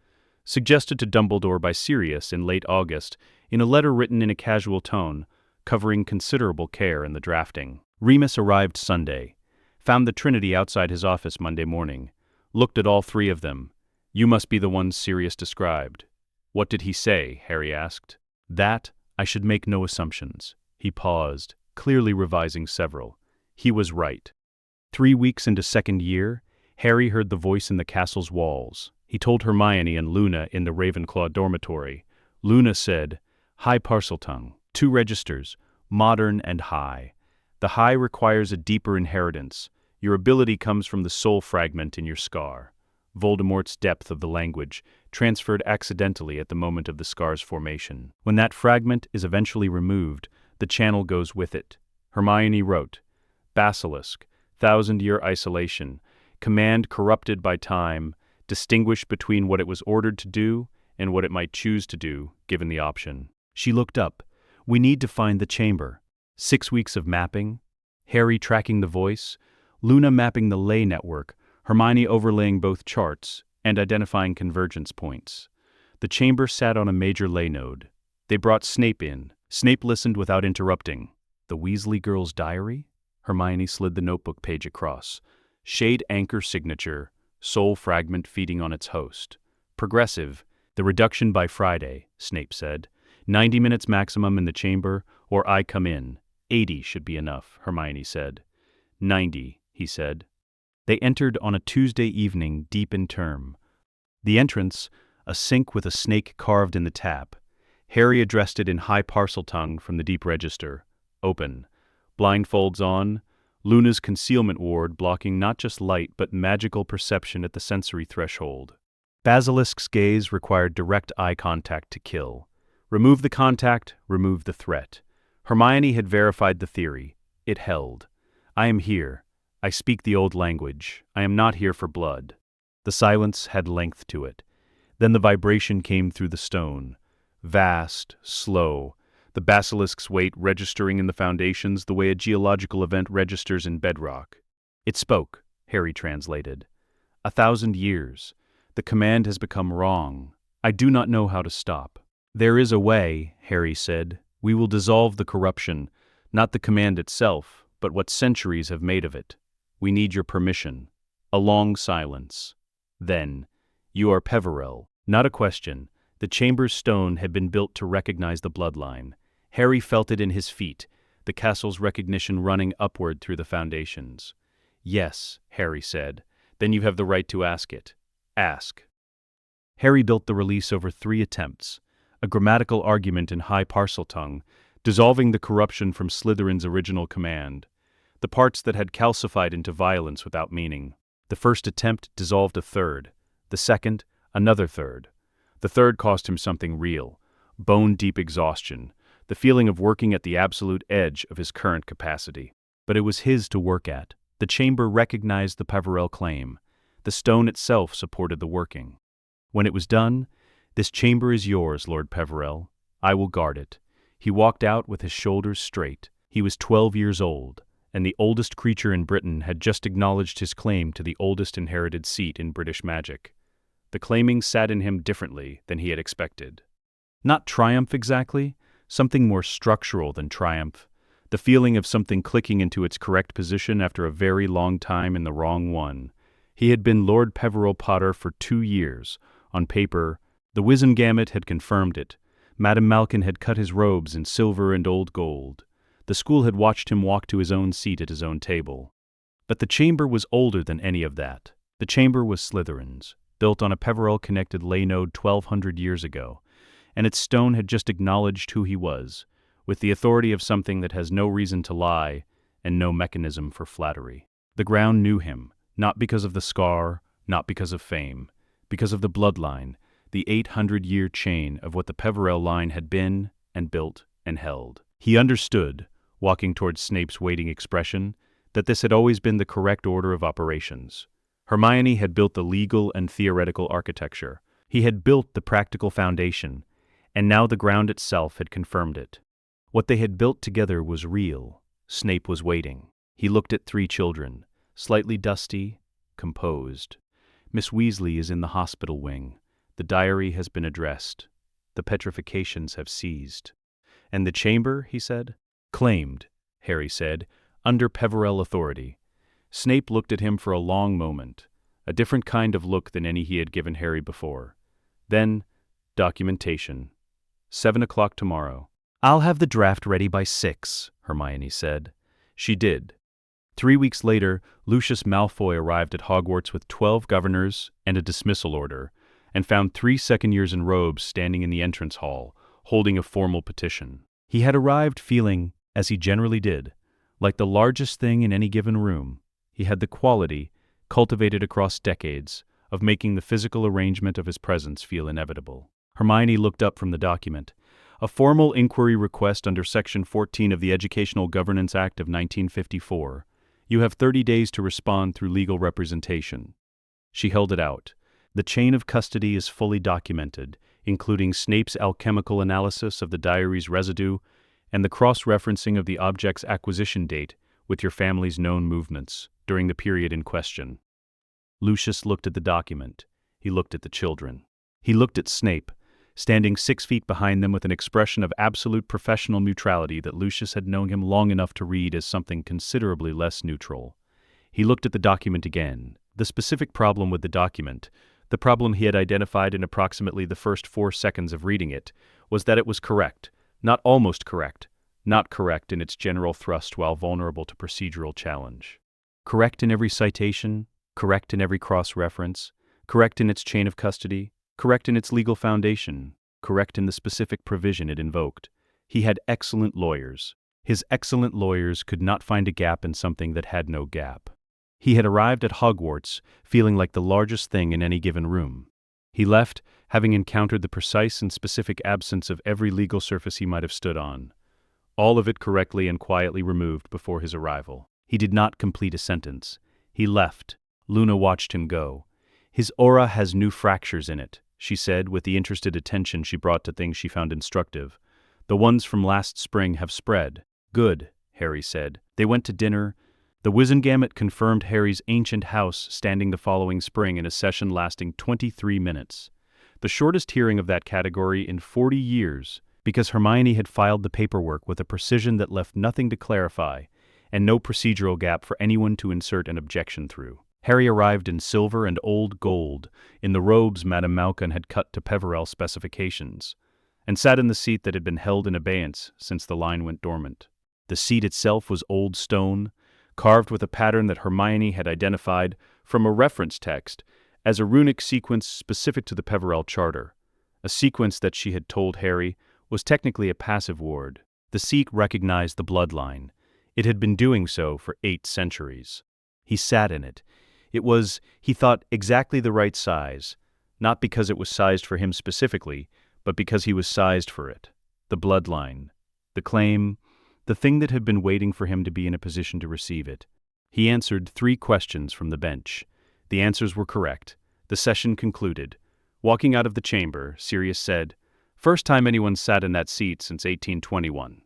suggested to Dumbledore by Sirius in late August, in a letter written in a casual tone, covering considerable care in the drafting. Remus arrived Sunday, found the Trinity outside his office Monday morning, looked at all 3 of them. "You must be the ones Sirius described." "What did he say?" Harry asked. "That I should make no assumptions." He paused, clearly revising several. He was right. 3 weeks into second year, Harry heard the voice in the castle's walls. He told Hermione and Luna in the Ravenclaw dormitory. Luna said, "High Parseltongue. 2 registers, modern and high. The high requires a deeper inheritance. Your ability comes from the soul fragment in your scar. Voldemort's depth of the language, transferred accidentally at the moment of the scar's formation. When that fragment is eventually removed, the channel goes with it." Hermione wrote, "Basilisk, 1,000-year isolation, command corrupted by time, distinguish between what it was ordered to do and what it might choose to do, given the option." She looked up. "We need to find the chamber." 6 weeks of mapping, Harry tracking the voice, Luna mapping the ley network, Hermione overlaying both charts and identifying convergence points. The chamber sat on a major ley node. They brought Snape in. Snape listened without interrupting. "The Weasley girl's diary?" Hermione slid the notebook page across. "Shade anchor signature, soul fragment feeding on its host. Progressive, the reduction by Friday," Snape said. 90 minutes maximum in the chamber, or I come in. 80 should be enough," Hermione said. 90, he said. They entered on a Tuesday evening deep in term. The entrance, a sink with a snake carved in the tap. Harry addressed it in High Parseltongue from the deep register. "Open." Blindfolds on, Luna's concealment ward blocking not just light but magical perception at the sensory threshold. Basilisk's gaze required direct eye contact to kill. Remove the contact, remove the threat. Hermione had verified the theory. It held. I am here. I speak the old language. I am not here for blood. The silence had length to it. Then the vibration came through the stone. Vast, slow, the basilisk's weight registering in the foundations the way a geological event registers in bedrock. It spoke, Harry translated. 1,000 years. The command has become wrong. I do not know how to stop. There is a way, Harry said. We will dissolve the corruption, not the command itself, but what centuries have made of it. We need your permission. A long silence. Then, you are Peverell. Not a question. The chamber's stone had been built to recognize the bloodline. Harry felt it in his feet, the castle's recognition running upward through the foundations. Yes, Harry said. Then you have the right to ask it. Ask. Harry built the release over 3 attempts, a grammatical argument in high Parseltongue, dissolving the corruption from Slytherin's original command, the parts that had calcified into violence without meaning. The first attempt dissolved a third, the second, another third. The third cost him something real, bone-deep exhaustion, the feeling of working at the absolute edge of his current capacity. But it was his to work at. The chamber recognized the Peverell claim. The stone itself supported the working. When it was done, this chamber is yours, Lord Peverell. I will guard it. He walked out with his shoulders straight. He was 12 years old, and the oldest creature in Britain had just acknowledged his claim to the oldest inherited seat in British magic. The claiming sat in him differently than he had expected. Not triumph exactly, something more structural than triumph, the feeling of something clicking into its correct position after a very long time in the wrong one. He had been Lord Peverell Potter for 2 years. On paper, the Wizengamot had confirmed it. Madame Malkin had cut his robes in silver and old gold. The school had watched him walk to his own seat at his own table. But the chamber was older than any of that. The chamber was Slytherin's, built on a Peverell-connected ley node 1,200 years ago, and its stone had just acknowledged who he was, with the authority of something that has no reason to lie and no mechanism for flattery. The ground knew him, not because of the scar, not because of fame, because of the bloodline, the 800-year chain of what the Peverell line had been and built and held. He understood, walking towards Snape's waiting expression, that this had always been the correct order of operations. Hermione had built the legal and theoretical architecture. He had built the practical foundation, and now the ground itself had confirmed it. What they had built together was real. Snape was waiting. He looked at 3 children, slightly dusty, composed. Miss Weasley is in the hospital wing. The diary has been addressed. The petrifications have ceased. And the chamber, he said? Claimed, Harry said, under Peverell authority. Snape looked at him for a long moment, a different kind of look than any he had given Harry before. Then, documentation. 7 o'clock tomorrow. I'll have the draft ready by 6, Hermione said. She did. 3 weeks later, Lucius Malfoy arrived at Hogwarts with 12 governors and a dismissal order, and found 3 second-years in robes standing in the entrance hall, holding a formal petition. He had arrived feeling, as he generally did, like the largest thing in any given room. He had the quality, cultivated across decades, of making the physical arrangement of his presence feel inevitable. Hermione looked up from the document. A formal inquiry request under Section 14 of the Educational Governance Act of 1954. You have 30 days to respond through legal representation. She held it out. The chain of custody is fully documented, including Snape's alchemical analysis of the diary's residue and the cross-referencing of the object's acquisition date with your family's known movements during the period in question. Lucius looked at the document. He looked at the children. He looked at Snape, standing 6 feet behind them with an expression of absolute professional neutrality that Lucius had known him long enough to read as something considerably less neutral. He looked at the document again. The specific problem with the document, the problem he had identified in approximately the first 4 seconds of reading it, was that it was correct, not almost correct, not correct in its general thrust while vulnerable to procedural challenge. Correct in every citation, correct in every cross-reference, correct in its chain of custody, correct in its legal foundation, correct in the specific provision it invoked. He had excellent lawyers. His excellent lawyers could not find a gap in something that had no gap. He had arrived at Hogwarts feeling like the largest thing in any given room. He left, having encountered the precise and specific absence of every legal surface he might have stood on. All of it correctly and quietly removed before his arrival. He did not complete a sentence. He left. Luna watched him go. "His aura has new fractures in it," she said with the interested attention she brought to things she found instructive. "The ones from last spring have spread." "Good," Harry said. They went to dinner. The Wizengamot confirmed Harry's ancient house standing the following spring in a session lasting 23 minutes. The shortest hearing of that category in 40 years, because Hermione had filed the paperwork with a precision that left nothing to clarify, and no procedural gap for anyone to insert an objection through. Harry arrived in silver and old gold, in the robes Madame Malkin had cut to Peverell specifications, and sat in the seat that had been held in abeyance since the line went dormant. The seat itself was old stone, carved with a pattern that Hermione had identified from a reference text as a runic sequence specific to the Peverell Charter, a sequence that she had told Harry was technically a passive ward. The seat recognized the bloodline. It had been doing so for 8 centuries. He sat in it. It was, he thought, exactly the right size, not because it was sized for him specifically, but because he was sized for it. The bloodline, the claim, the thing that had been waiting for him to be in a position to receive it. He answered 3 questions from the bench. The answers were correct. The session concluded. Walking out of the chamber, Sirius said, "First time anyone sat in that seat since 1821.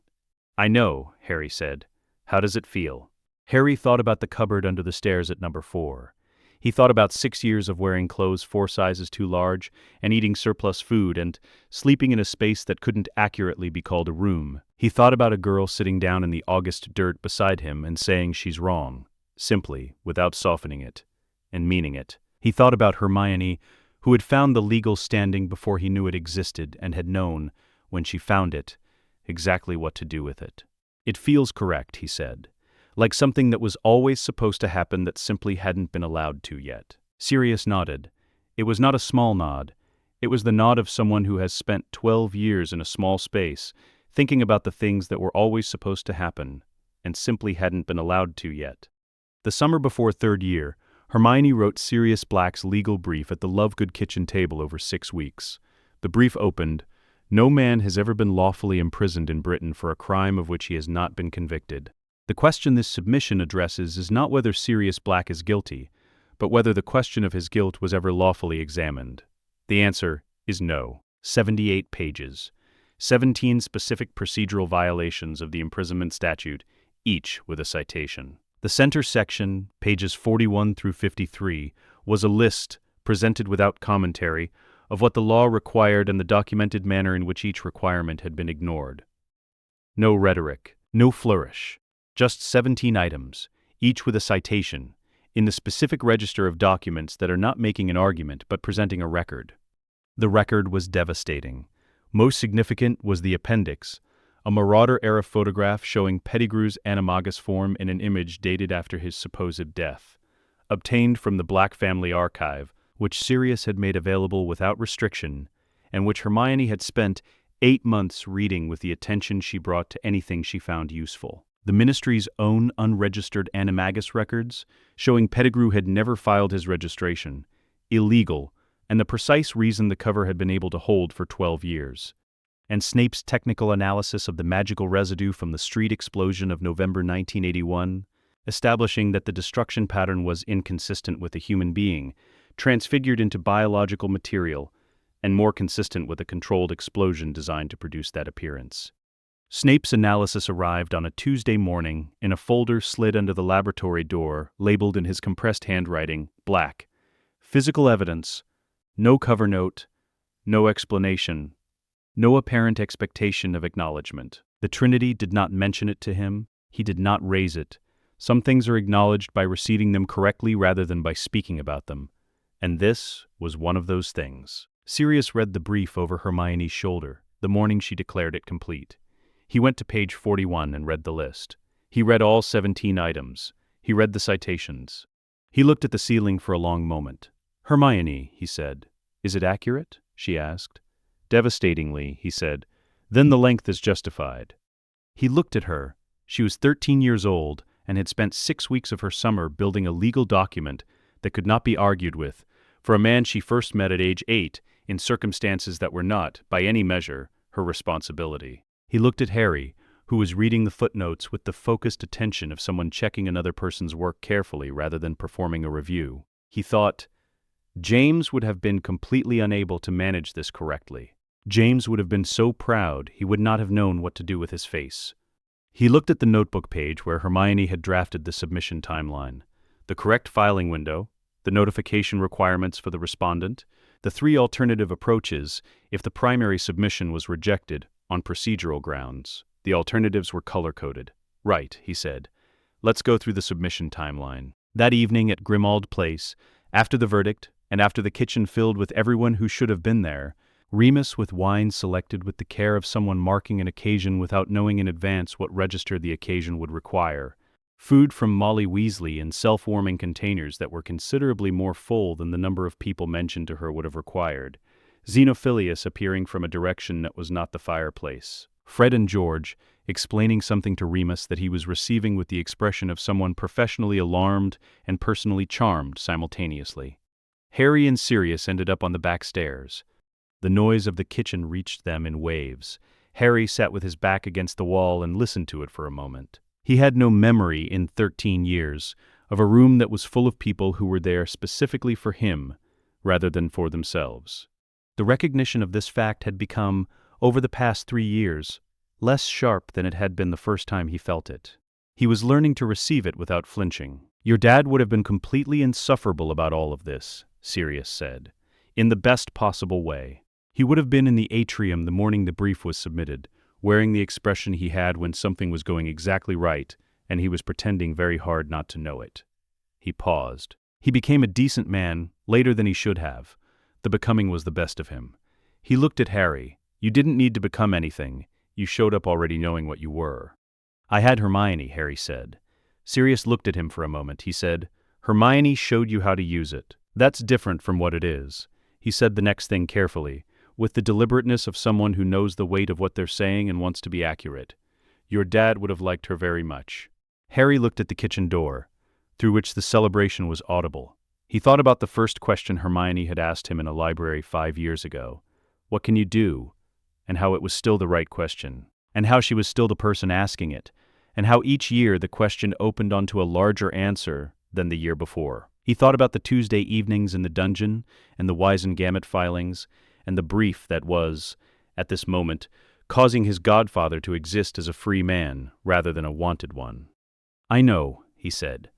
"I know," Harry said. "How does it feel?" Harry thought about the cupboard under the stairs at number 4. He thought about 6 years of wearing clothes 4 sizes too large, and eating surplus food, and sleeping in a space that couldn't accurately be called a room. He thought about a girl sitting down in the August dirt beside him and saying she's wrong, simply, without softening it, and meaning it. He thought about Hermione, who had found the legal standing before he knew it existed and had known, when she found it, exactly what to do with it. "It feels correct," he said. "Like something that was always supposed to happen that simply hadn't been allowed to yet." Sirius nodded. It was not a small nod. It was the nod of someone who has spent 12 years in a small space, thinking about the things that were always supposed to happen, and simply hadn't been allowed to yet. The summer before 3rd year, Hermione wrote Sirius Black's legal brief at the Lovegood kitchen table over 6 weeks. The brief opened, "No man has ever been lawfully imprisoned in Britain for a crime of which he has not been convicted." The question this submission addresses is not whether Sirius Black is guilty, but whether the question of his guilt was ever lawfully examined. The answer is no. 78 pages. 17 specific procedural violations of the imprisonment statute, each with a citation. The center section, pages 41 through 53, was a list, presented without commentary, of what the law required and the documented manner in which each requirement had been ignored. No rhetoric, no flourish. Just 17 items, each with a citation, in the specific register of documents that are not making an argument but presenting a record. The record was devastating. Most significant was the appendix, a Marauder-era photograph showing Pettigrew's animagus form in an image dated after his supposed death, obtained from the Black family archive, which Sirius had made available without restriction, and which Hermione had spent 8 months reading with the attention she brought to anything she found useful. The Ministry's own unregistered animagus records, showing Pettigrew had never filed his registration, illegal, and the precise reason the cover had been able to hold for 12 years. And Snape's technical analysis of the magical residue from the street explosion of November 1981, establishing that the destruction pattern was inconsistent with a human being, transfigured into biological material, and more consistent with a controlled explosion designed to produce that appearance. Snape's analysis arrived on a Tuesday morning in a folder slid under the laboratory door, labeled in his compressed handwriting, black. Physical evidence. No cover note. No explanation. No apparent expectation of acknowledgement. The Trinity did not mention it to him. He did not raise it. Some things are acknowledged by receiving them correctly rather than by speaking about them. And this was one of those things. Sirius read the brief over Hermione's shoulder, the morning she declared it complete. He went to page 41 and read the list. He read all 17 items. He read the citations. He looked at the ceiling for a long moment. "Hermione," he said. "Is it accurate?" she asked. "Devastatingly," he said. "Then the length is justified." He looked at her, She was 13 years old and had spent 6 weeks of her summer building a legal document that could not be argued with, for a man she first met at age 8 in circumstances that were not, by any measure, her responsibility. He looked at Harry, who was reading the footnotes with the focused attention of someone checking another person's work carefully rather than performing a review. He thought, James would have been completely unable to manage this correctly. James would have been so proud he would not have known what to do with his face. He looked at the notebook page where Hermione had drafted the submission timeline, the correct filing window, the notification requirements for the respondent, the 3 alternative approaches if the primary submission was rejected on procedural grounds. The alternatives were color-coded. Right, he said. Let's go through the submission timeline. That evening at Grimmauld Place, after the verdict, and after the kitchen filled with everyone who should have been there, Remus with wine selected with the care of someone marking an occasion without knowing in advance what register the occasion would require. Food from Molly Weasley in self-warming containers that were considerably more full than the number of people mentioned to her would have required. Xenophilius appearing from a direction that was not the fireplace. Fred and George explaining something to Remus that he was receiving with the expression of someone professionally alarmed and personally charmed simultaneously. Harry and Sirius ended up on the back stairs. The noise of the kitchen reached them in waves. Harry sat with his back against the wall and listened to it for a moment. He had no memory in 13 years of a room that was full of people who were there specifically for him rather than for themselves. The recognition of this fact had become, over the past 3 years, less sharp than it had been the first time he felt it. He was learning to receive it without flinching. Your dad would have been completely insufferable about all of this, Sirius said, in the best possible way. He would have been in the atrium the morning the brief was submitted, wearing the expression he had when something was going exactly right, and he was pretending very hard not to know it. He paused. He became a decent man later than he should have. The becoming was the best of him. He looked at Harry. You didn't need to become anything. You showed up already knowing what you were. I had Hermione, Harry said. Sirius looked at him for a moment. He said, Hermione showed you how to use it. That's different from what it is. He said the next thing carefully, with the deliberateness of someone who knows the weight of what they're saying and wants to be accurate. Your dad would have liked her very much. Harry looked at the kitchen door, through which the celebration was audible. He thought about the first question Hermione had asked him in a library 5 years ago. What can you do? And how it was still the right question, and how she was still the person asking it, and how each year the question opened onto a larger answer than the year before. He thought about the Tuesday evenings in the dungeon, and the Wisengamot filings, and the brief that was, at this moment, causing his godfather to exist as a free man rather than a wanted one. I know, he said.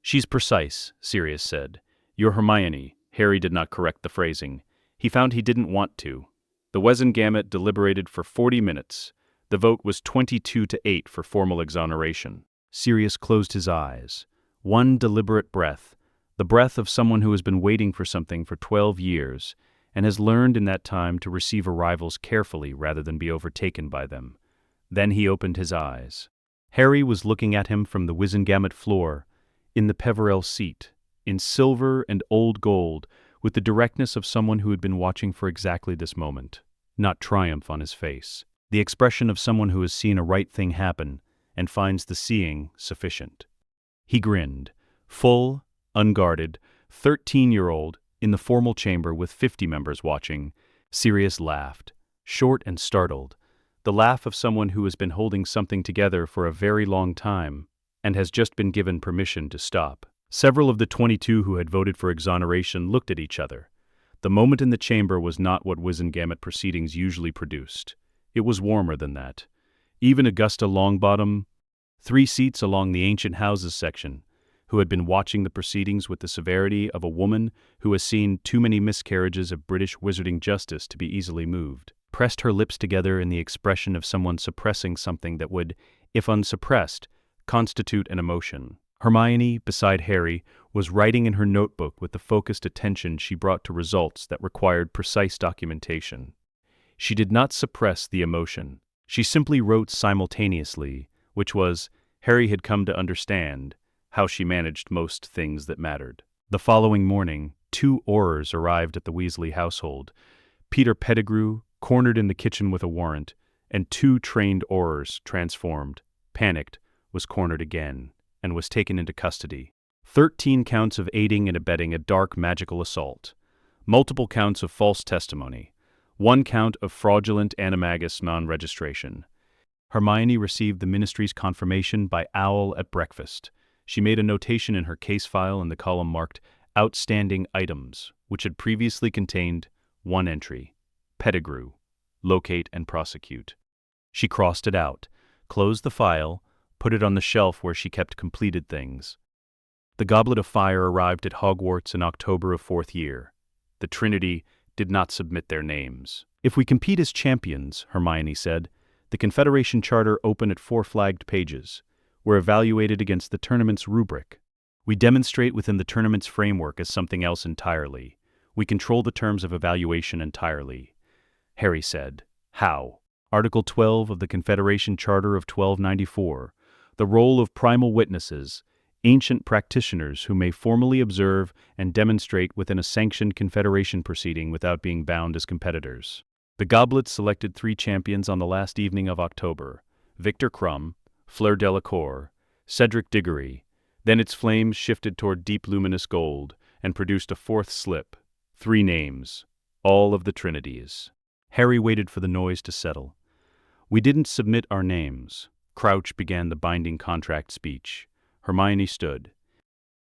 She's precise, Sirius said. You're Hermione. Harry did not correct the phrasing. He found he didn't want to. The Wisengamot deliberated for 40 minutes. The vote was 22-8 for formal exoneration. Sirius closed his eyes. One deliberate breath, the breath of someone who has been waiting for something for 12 years, and has learned in that time to receive arrivals carefully rather than be overtaken by them. Then he opened his eyes. Harry was looking at him from the Wisengamot floor, in the Peverell seat, in silver and old gold, with the directness of someone who had been watching for exactly this moment, not triumph on his face, the expression of someone who has seen a right thing happen and finds the seeing sufficient. He grinned, full, unguarded, 13-year-old, in the formal chamber with 50 members watching. Sirius laughed, short and startled, the laugh of someone who has been holding something together for a very long time and has just been given permission to stop. Several of the 22 who had voted for exoneration looked at each other. The moment in the chamber was not what Wisengamot proceedings usually produced. It was warmer than that. Even Augusta Longbottom, 3 seats along the Ancient Houses section, who had been watching the proceedings with the severity of a woman who has seen too many miscarriages of British wizarding justice to be easily moved, pressed her lips together in the expression of someone suppressing something that would, if unsuppressed, constitute an emotion. Hermione, beside Harry, was writing in her notebook with the focused attention she brought to results that required precise documentation. She did not suppress the emotion. She simply wrote simultaneously, which was, Harry had come to understand, how she managed most things that mattered. The following morning, 2 Aurors arrived at the Weasley household. Peter Pettigrew, cornered in the kitchen with a warrant, and 2 trained Aurors, transformed, panicked, was cornered again and was taken into custody. 13 counts of aiding and abetting a dark magical assault, multiple counts of false testimony, 1 count of fraudulent animagus non-registration. Hermione received the ministry's confirmation by owl at breakfast. She made a notation in her case file in the column marked Outstanding Items, which had previously contained 1 entry, Pettigrew, Locate and Prosecute. She crossed it out, closed the file, put it on the shelf where she kept completed things. The Goblet of Fire arrived at Hogwarts in October of 4th year. The Trinity did not submit their names. If we compete as champions, Hermione said, the Confederation Charter open at 4 flagged pages. We're evaluated against the tournament's rubric. We demonstrate within the tournament's framework as something else entirely. We control the terms of evaluation entirely. Harry said, How? Article 12 of the Confederation Charter of 1294, the role of primal witnesses, ancient practitioners who may formally observe and demonstrate within a sanctioned Confederation proceeding without being bound as competitors. The Goblets selected 3 champions on the last evening of October: Victor Crumb, Fleur Delacour, Cedric Diggory. Then its flames shifted toward deep luminous gold and produced a 4th slip. 3 names, all of the Trinities. Harry waited for the noise to settle. We didn't submit our names. Crouch began the binding contract speech. Hermione stood.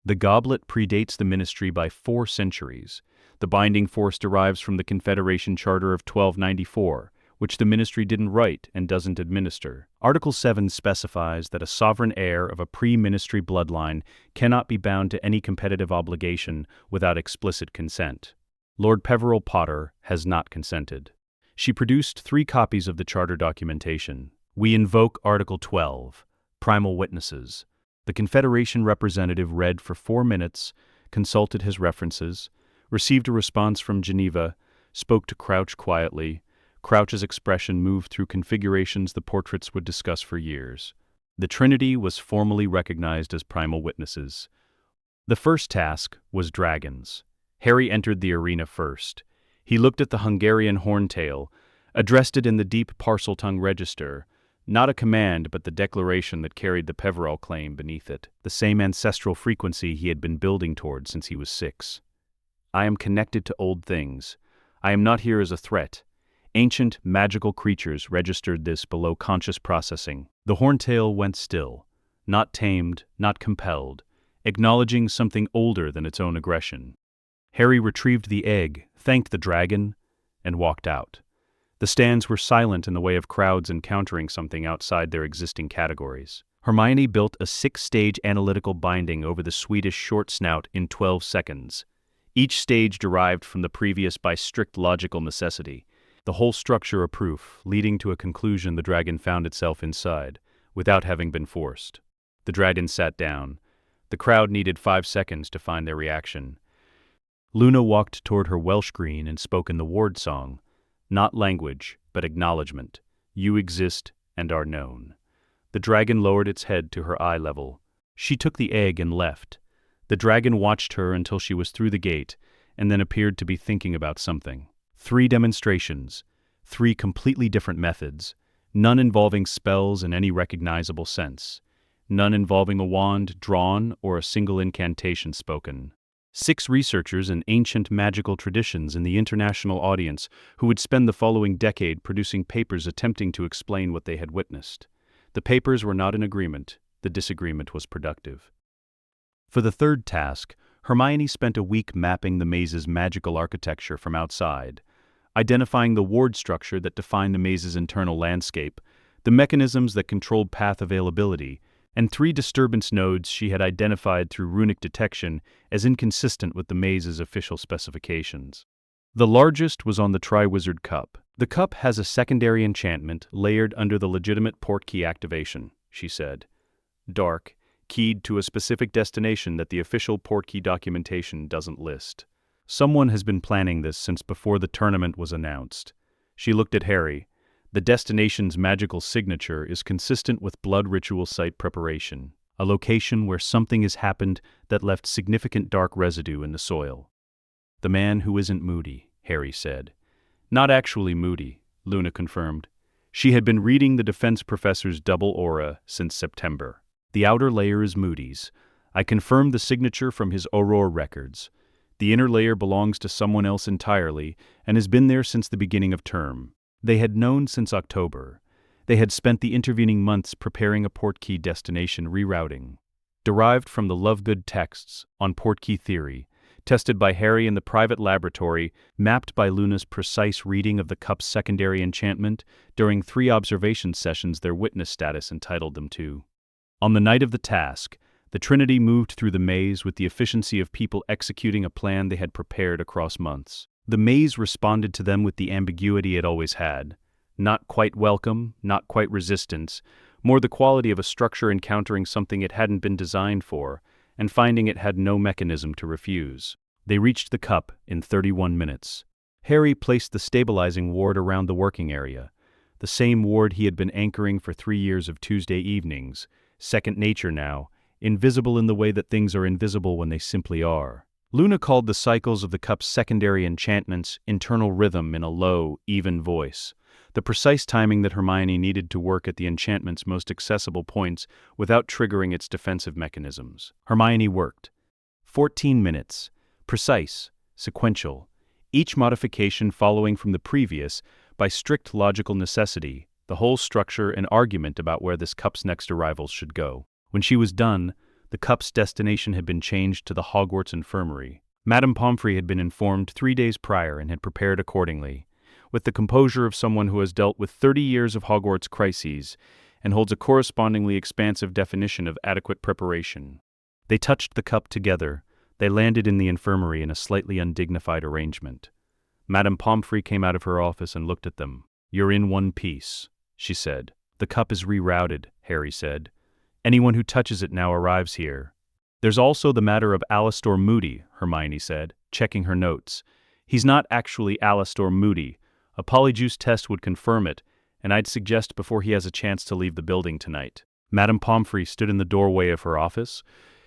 The goblet predates the ministry by 4 centuries. The binding force derives from the Confederation Charter of 1294, which the ministry didn't write and doesn't administer. Article 7 specifies that a sovereign heir of a pre-ministry bloodline cannot be bound to any competitive obligation without explicit consent. Lord Peveril Potter has not consented. She produced 3 copies of the charter documentation. We invoke Article 12, Primal Witnesses. The Confederation representative read for 4 minutes, consulted his references, received a response from Geneva, spoke to Crouch quietly. Crouch's expression moved through configurations the portraits would discuss for years. The Trinity was formally recognized as primal witnesses. The first task was dragons. Harry entered the arena first. He looked at the Hungarian horntail, addressed it in the deep Parseltongue register, not a command but the declaration that carried the Peveril claim beneath it, the same ancestral frequency he had been building toward since he was 6. I am connected to old things. I am not here as a threat. Ancient, magical creatures registered this below conscious processing. The horntail went still, not tamed, not compelled, acknowledging something older than its own aggression. Harry retrieved the egg, thanked the dragon, and walked out. The stands were silent in the way of crowds encountering something outside their existing categories. Hermione built a 6-stage analytical binding over the Swedish short snout in 12 seconds. Each stage derived from the previous by strict logical necessity. The whole structure a proof, leading to a conclusion the dragon found itself inside, without having been forced. The dragon sat down. The crowd needed 5 seconds to find their reaction. Luna walked toward her Welsh green and spoke in the ward song. Not language, but acknowledgement. You exist and are known. The dragon lowered its head to her eye level. She took the egg and left. The dragon watched her until she was through the gate, and then appeared to be thinking about something. 3 demonstrations, 3 completely different methods, none involving spells in any recognizable sense, none involving a wand drawn or a single incantation spoken. 6 researchers in ancient magical traditions in the international audience who would spend the following decade producing papers attempting to explain what they had witnessed. The papers were not in agreement. The disagreement was productive. For the 3rd task, Hermione spent a week mapping the maze's magical architecture from outside, identifying the ward structure that defined the maze's internal landscape, the mechanisms that controlled path availability, and 3 disturbance nodes she had identified through runic detection as inconsistent with the maze's official specifications. The largest was on the Triwizard Cup. The cup has a secondary enchantment layered under the legitimate portkey activation, she said. Dark, keyed to a specific destination that the official portkey documentation doesn't list. Someone has been planning this since before the tournament was announced. She looked at Harry. The destination's magical signature is consistent with blood ritual site preparation, a location where something has happened that left significant dark residue in the soil. The man who isn't moody, Harry said. Not actually moody, Luna confirmed. She had been reading the defense professor's double aura since September. The outer layer is Moody's. I confirmed the signature from his Aurora records. The inner layer belongs to someone else entirely and has been there since the beginning of term. They had known since October. They had spent the intervening months preparing a portkey destination rerouting. Derived from the Lovegood texts on portkey theory, tested by Harry in the private laboratory, mapped by Luna's precise reading of the cup's secondary enchantment during 3 observation sessions their witness status entitled them to. On the night of the task, the Trinity moved through the maze with the efficiency of people executing a plan they had prepared across months. The maze responded to them with the ambiguity it always had. Not quite welcome, not quite resistance, more the quality of a structure encountering something it hadn't been designed for, and finding it had no mechanism to refuse. They reached the cup in 31 minutes. Harry placed the stabilizing ward around the working area, the same ward he had been anchoring for 3 years of Tuesday evenings, second nature now, invisible in the way that things are invisible when they simply are. Luna called the cycles of the cup's secondary enchantments internal rhythm in a low, even voice, the precise timing that Hermione needed to work at the enchantment's most accessible points without triggering its defensive mechanisms. Hermione worked. 14 minutes. Precise, sequential, each modification following from the previous by strict logical necessity, the whole structure and argument about where this cup's next arrivals should go. When she was done, the cup's destination had been changed to the Hogwarts Infirmary. Madame Pomfrey had been informed 3 days prior and had prepared accordingly, with the composure of someone who has dealt with 30 years of Hogwarts crises and holds a correspondingly expansive definition of adequate preparation. They touched the cup together. They landed in the infirmary in a slightly undignified arrangement. Madame Pomfrey came out of her office and looked at them. "You're in one piece," she said. "The cup is rerouted," Harry said. "Anyone who touches it now arrives here." "There's also the matter of Alastor Moody," Hermione said, checking her notes. "He's not actually Alastor Moody. A polyjuice test would confirm it, and I'd suggest before he has a chance to leave the building tonight." Madame Pomfrey stood in the doorway of her office.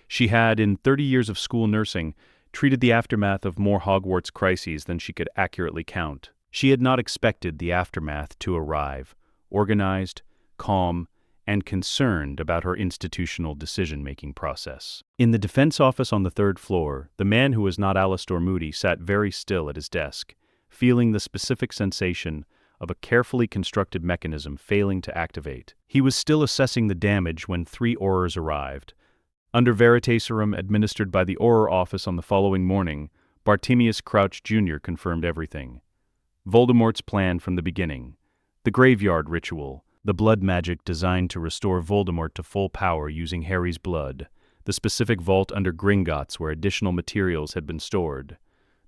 She had, in 30 years of school nursing, treated the aftermath of more Hogwarts crises than she could accurately count. She had not expected the aftermath to arrive, organized, calm, and concerned about her institutional decision-making process. In the defense office on the 3rd floor, the man who was not Alastor Moody sat very still at his desk, feeling the specific sensation of a carefully constructed mechanism failing to activate. He was still assessing the damage when 3 Aurors arrived. Under Veritaserum administered by the Auror office on the following morning, Bartemius Crouch Jr. confirmed everything. Voldemort's plan from the beginning. The graveyard ritual, the blood magic designed to restore Voldemort to full power using Harry's blood. The specific vault under Gringotts where additional materials had been stored.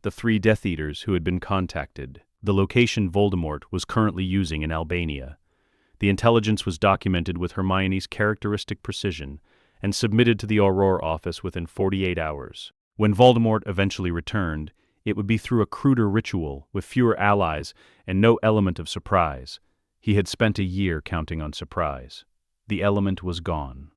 The 3 Death Eaters who had been contacted. The location Voldemort was currently using in Albania. The intelligence was documented with Hermione's characteristic precision and submitted to the Aurora office within 48 hours. When Voldemort eventually returned, it would be through a cruder ritual with fewer allies and no element of surprise. He had spent a year counting on surprise. The element was gone.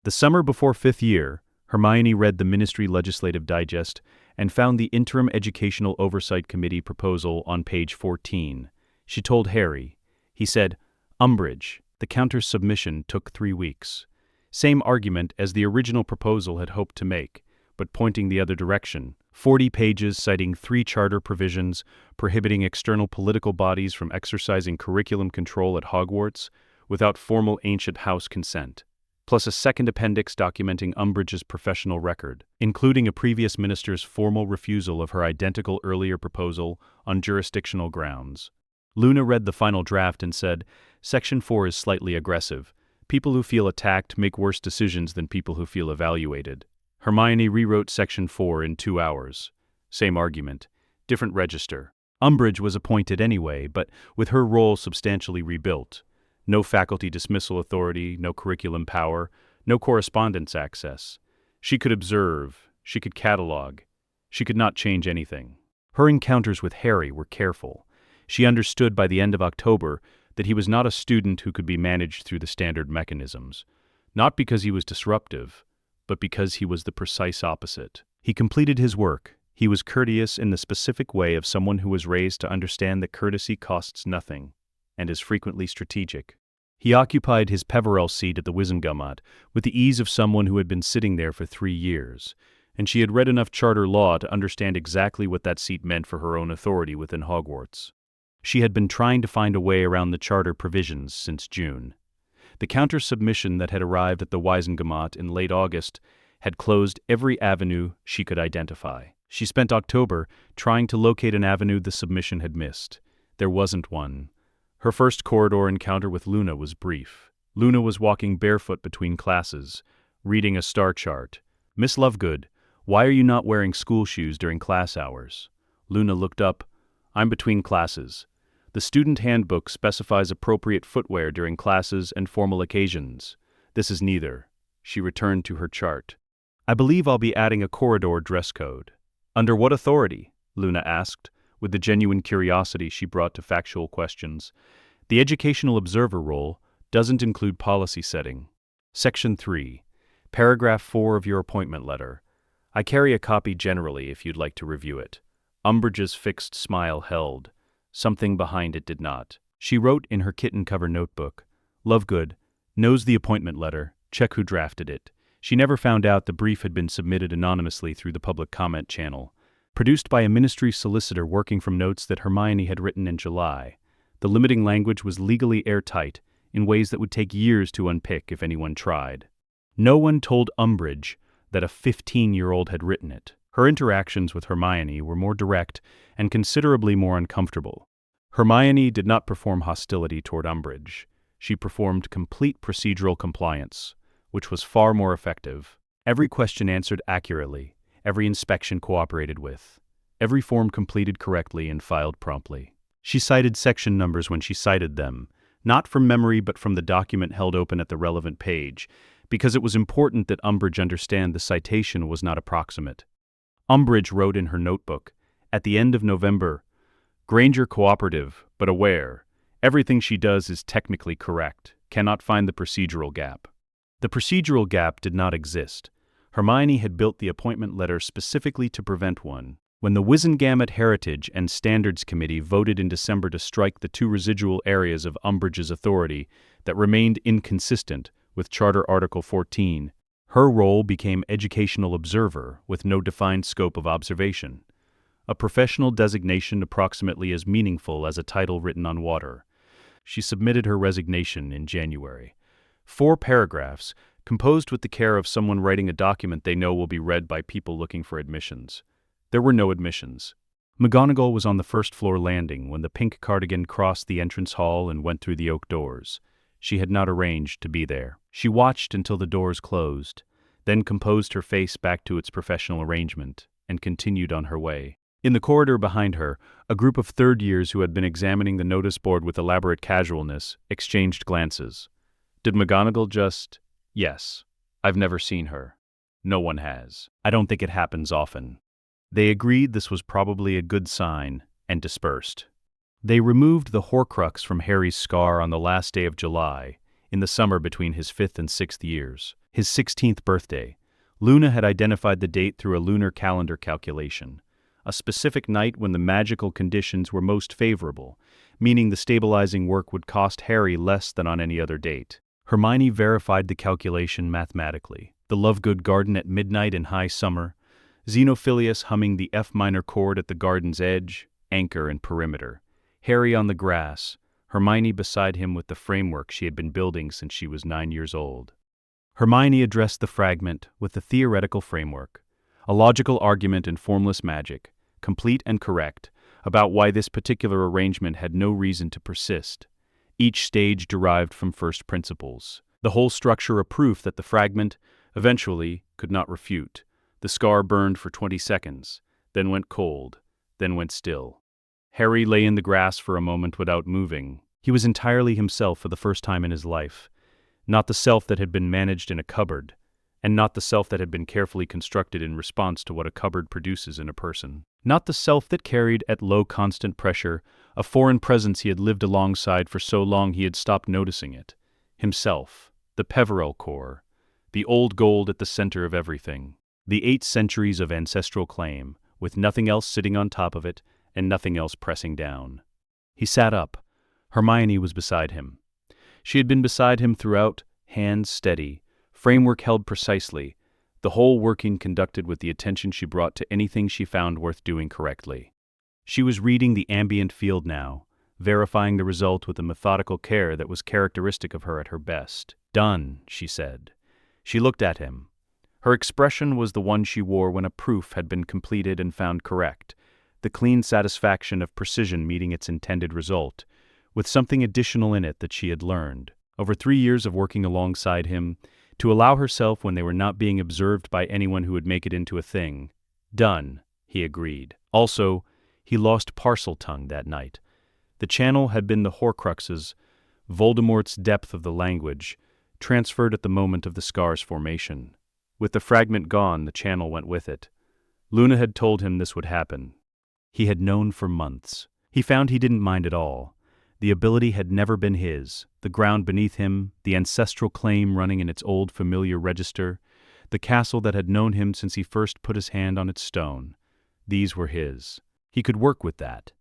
The summer before 5th year, Hermione read the Ministry Legislative Digest and found the Interim Educational Oversight Committee proposal on page 14. She told Harry. He said, "Umbridge, the counter-submission took 3 weeks. Same argument as the original proposal had hoped to make, but pointing the other direction. 40 pages citing 3 charter provisions prohibiting external political bodies from exercising curriculum control at Hogwarts without formal ancient house consent, plus a second appendix documenting Umbridge's professional record, including a previous minister's formal refusal of her identical earlier proposal on jurisdictional grounds. Luna read the final draft and said, "Section 4 is slightly aggressive. People who feel attacked make worse decisions than people who feel evaluated." Hermione rewrote Section 4 in 2 hours. Same argument, different register. Umbridge was appointed anyway, but with her role substantially rebuilt. No faculty dismissal authority, no curriculum power, no correspondence access. She could observe, she could catalog, she could not change anything. Her encounters with Harry were careful. She understood by the end of October that he was not a student who could be managed through the standard mechanisms, not because he was disruptive, but because he was the precise opposite. He completed his work. He was courteous in the specific way of someone who was raised to understand that courtesy costs nothing, and is frequently strategic. He occupied his Peverell seat at the Wizengamot with the ease of someone who had been sitting there for 3 years, and she had read enough charter law to understand exactly what that seat meant for her own authority within Hogwarts. She had been trying to find a way around the charter provisions since June. The counter-submission that had arrived at the Wizengamot in late August had closed every avenue she could identify. She spent October trying to locate an avenue the submission had missed. There wasn't one. Her first corridor encounter with Luna was brief. Luna was walking barefoot between classes, reading a star chart. "Miss Lovegood, why are you not wearing school shoes during class hours?" Luna looked up. "I'm between classes. The student handbook specifies appropriate footwear during classes and formal occasions. This is neither." She returned to her chart. "I believe I'll be adding a corridor dress code." "Under what authority?" Luna asked, with the genuine curiosity she brought to factual questions. "The educational observer role doesn't include policy setting." Section 3. Paragraph 4 of your appointment letter. I carry a copy generally if you'd like to review it. Umbridge's fixed smile held. Something behind it did not. She wrote in her kitten-cover notebook, "Lovegood, knows the appointment letter, check who drafted it." She never found out the brief had been submitted anonymously through the public comment channel. Produced by a ministry solicitor working from notes that Hermione had written in July, the limiting language was legally airtight in ways that would take years to unpick if anyone tried. No one told Umbridge that a 15-year-old had written it. Her interactions with Hermione were more direct and considerably more uncomfortable. Hermione did not perform hostility toward Umbridge. She performed complete procedural compliance, which was far more effective. Every question answered accurately, every inspection cooperated with, every form completed correctly and filed promptly. She cited section numbers when she cited them, not from memory but from the document held open at the relevant page, because it was important that Umbridge understand the citation was not approximate. Umbridge wrote in her notebook, at the end of November, "Granger cooperative, but aware. Everything she does is technically correct. Cannot find the procedural gap." The procedural gap did not exist. Hermione had built the appointment letter specifically to prevent one. When the Wizengamot Heritage and Standards Committee voted in December to strike the 2 residual areas of Umbridge's authority that remained inconsistent with Charter Article 14, her role became educational observer with no defined scope of observation, a professional designation approximately as meaningful as a title written on water. She submitted her resignation in January. 4 paragraphs, composed with the care of someone writing a document they know will be read by people looking for admissions. There were no admissions. McGonagall was on the first-floor landing when the pink cardigan crossed the entrance hall and went through the oak doors. She had not arranged to be there. She watched until the doors closed, then composed her face back to its professional arrangement, and continued on her way. In the corridor behind her, a group of third-years who had been examining the notice board with elaborate casualness exchanged glances. Did McGonagall just... Yes. I've never seen her. No one has. I don't think it happens often. They agreed this was probably a good sign, and dispersed. They removed the Horcrux from Harry's scar on the last day of July, in the summer between his 5th and 6th years, his 16th birthday. Luna had identified the date through a lunar calendar calculation, a specific night when the magical conditions were most favorable, meaning the stabilizing work would cost Harry less than on any other date. Hermione verified the calculation mathematically. The Lovegood garden at midnight in high summer, Xenophilius humming the F minor chord at the garden's edge, anchor and perimeter. Harry on the grass, Hermione beside him with the framework she had been building since she was 9 years old. Hermione addressed the fragment with the theoretical framework, a logical argument in formless magic, complete and correct, about why this particular arrangement had no reason to persist. Each stage derived from first principles. The whole structure a proof that the fragment, eventually, could not refute. The scar burned for 20 seconds, then went cold, then went still. Harry lay in the grass for a moment without moving. He was entirely himself for the first time in his life. Not the self that had been managed in a cupboard, and not the self that had been carefully constructed in response to what a cupboard produces in a person. Not the self that carried at low constant pressure a foreign presence he had lived alongside for so long he had stopped noticing it. Himself, the Peverell core, the old gold at the center of everything. The 8 centuries of ancestral claim, with nothing else sitting on top of it and nothing else pressing down. He sat up. Hermione was beside him. She had been beside him throughout, hands steady, framework held precisely, the whole working conducted with the attention she brought to anything she found worth doing correctly. She was reading the ambient field now, verifying the result with the methodical care that was characteristic of her at her best. "Done," she said. She looked at him. Her expression was the one she wore when a proof had been completed and found correct, the clean satisfaction of precision meeting its intended result, with something additional in it that she had learned, over 3 years of working alongside him, to allow herself when they were not being observed by anyone who would make it into a thing. "Done," he agreed. Also, he lost Parseltongue that night. The channel had been the Horcrux's, Voldemort's depth of the language, transferred at the moment of the scar's formation. With the fragment gone, the channel went with it. Luna had told him this would happen. He had known for months. He found he didn't mind at all. The ability had never been his, the ground beneath him, the ancestral claim running in its old familiar register, the castle that had known him since he first put his hand on its stone. These were his. He could work with that.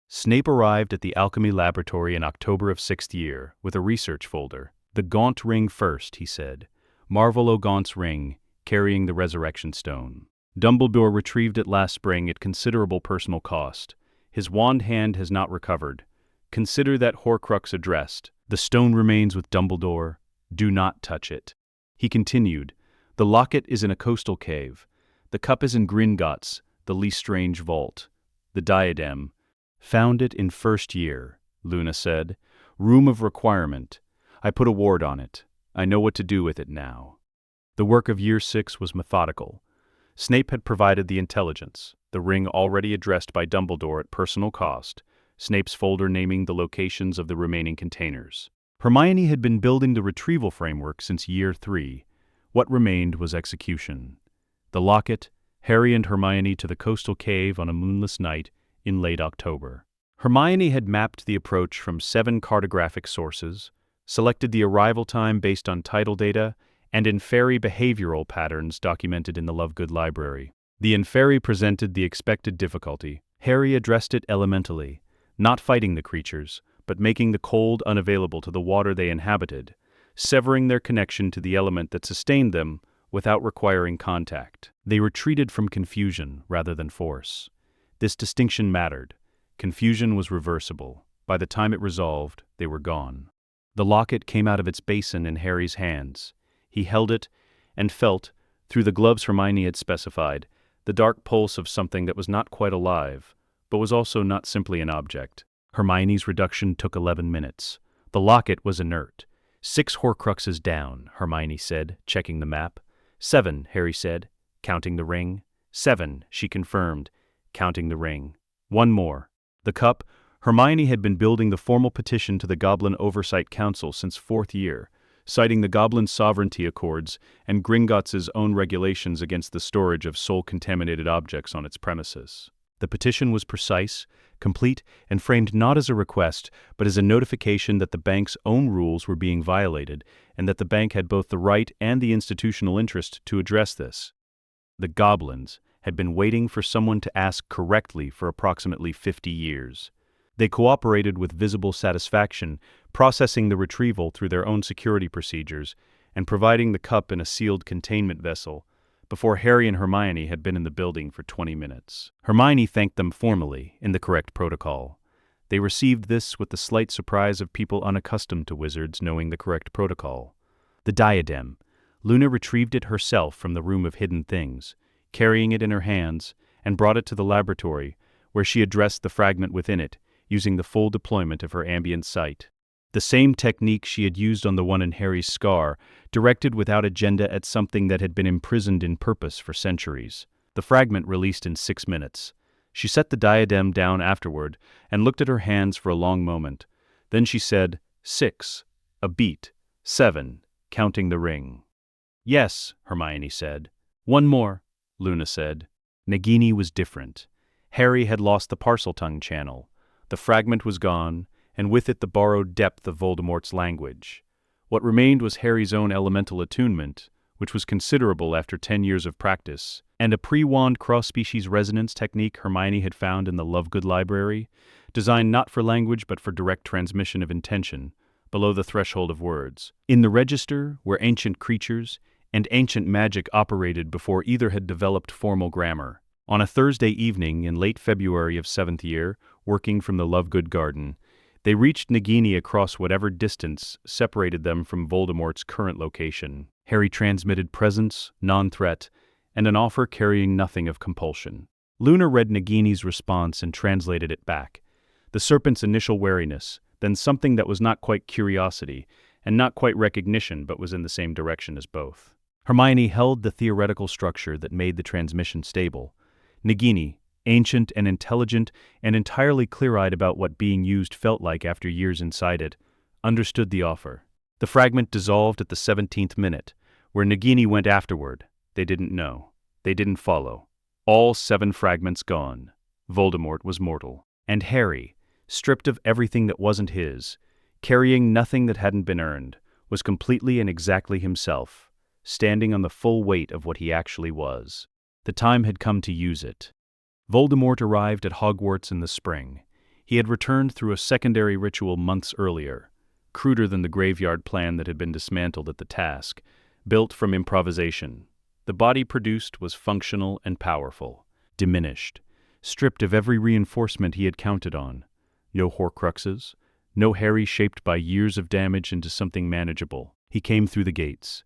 Snape arrived at the alchemy laboratory in October of 6th year, with a research folder. "The Gaunt ring first," he said. "Marvel O'Gaunt's ring, carrying the resurrection stone. Dumbledore retrieved it last spring at considerable personal cost. His wand hand has not recovered. Consider that Horcrux addressed. The stone remains with Dumbledore. Do not touch it." He continued, "The locket is in a coastal cave. The cup is in Gringotts, the least strange vault. The diadem. Found it in 1st year," Luna said. "Room of requirement. I put a ward on it. I know what to do with it now." The work of year 6 was methodical. Snape had provided the intelligence, the ring already addressed by Dumbledore at personal cost, Snape's folder naming the locations of the remaining containers. Hermione had been building the retrieval framework since year 3. What remained was execution. The locket, Harry and Hermione to the coastal cave on a moonless night in late October. Hermione had mapped the approach from 7 cartographic sources, selected the arrival time based on tidal data, and Inferi behavioral patterns documented in the Lovegood library. The Inferi presented the expected difficulty. Harry addressed it elementally, not fighting the creatures, but making the cold unavailable to the water they inhabited, severing their connection to the element that sustained them without requiring contact. They retreated from confusion rather than force. This distinction mattered. Confusion was reversible. By the time it resolved, they were gone. The locket came out of its basin in Harry's hands. He held it and felt, through the gloves Hermione had specified, the dark pulse of something that was not quite alive, but was also not simply an object. Hermione's reduction took 11 minutes. The locket was inert. 6 Horcruxes down, Hermione said, checking the map. 7, Harry said, counting the ring. 7, she confirmed, counting the ring. 1 more. The cup. Hermione had been building the formal petition to the Goblin Oversight Council since 4th year, citing the Goblin Sovereignty Accords and Gringotts' own regulations against the storage of soul-contaminated objects on its premises. The petition was precise, complete, and framed not as a request, but as a notification that the bank's own rules were being violated, and that the bank had both the right and the institutional interest to address this. The Goblins had been waiting for someone to ask correctly for approximately 50 years. They cooperated with visible satisfaction, processing the retrieval through their own security procedures and providing the cup in a sealed containment vessel, before Harry and Hermione had been in the building for 20 minutes. Hermione thanked them formally, in the correct protocol. They received this with the slight surprise of people unaccustomed to wizards knowing the correct protocol. The diadem. Luna retrieved it herself from the Room of Hidden Things, carrying it in her hands, and brought it to the laboratory, where she addressed the fragment within it, using the full deployment of her ambient sight. The same technique she had used on the one in Harry's scar, directed without agenda at something that had been imprisoned in purpose for centuries. The fragment released in 6 minutes. She set the diadem down afterward and looked at her hands for a long moment. Then she said, 6, a beat, 7, counting the ring. Yes, Hermione said. 1 more, Luna said. Nagini was different. Harry had lost the Parseltongue channel. The fragment was gone, and with it the borrowed depth of Voldemort's language. What remained was Harry's own elemental attunement, which was considerable after 10 years of practice, and a pre-wand cross-species resonance technique Hermione had found in the Lovegood library, designed not for language but for direct transmission of intention, below the threshold of words. In the register were ancient creatures and ancient magic operated before either had developed formal grammar. On a Thursday evening in late February of 7th year, working from the Lovegood garden, they reached Nagini across whatever distance separated them from Voldemort's current location. Harry transmitted presence, non-threat, and an offer carrying nothing of compulsion. Luna read Nagini's response and translated it back. The serpent's initial wariness, then something that was not quite curiosity, and not quite recognition but was in the same direction as both. Hermione held the theoretical structure that made the transmission stable. Nagini, ancient and intelligent and entirely clear-eyed about what being used felt like after years inside it, understood the offer. The fragment dissolved at the 17th minute. Where Nagini went afterward, they didn't know. They didn't follow. All 7 fragments gone. Voldemort was mortal. And Harry, stripped of everything that wasn't his, carrying nothing that hadn't been earned, was completely and exactly himself, standing on the full weight of what he actually was. The time had come to use it. Voldemort arrived at Hogwarts in the spring. He had returned through a secondary ritual months earlier, cruder than the graveyard plan that had been dismantled at the task, built from improvisation. The body produced was functional and powerful, diminished, stripped of every reinforcement he had counted on. No Horcruxes, no Harry shaped by years of damage into something manageable. He came through the gates.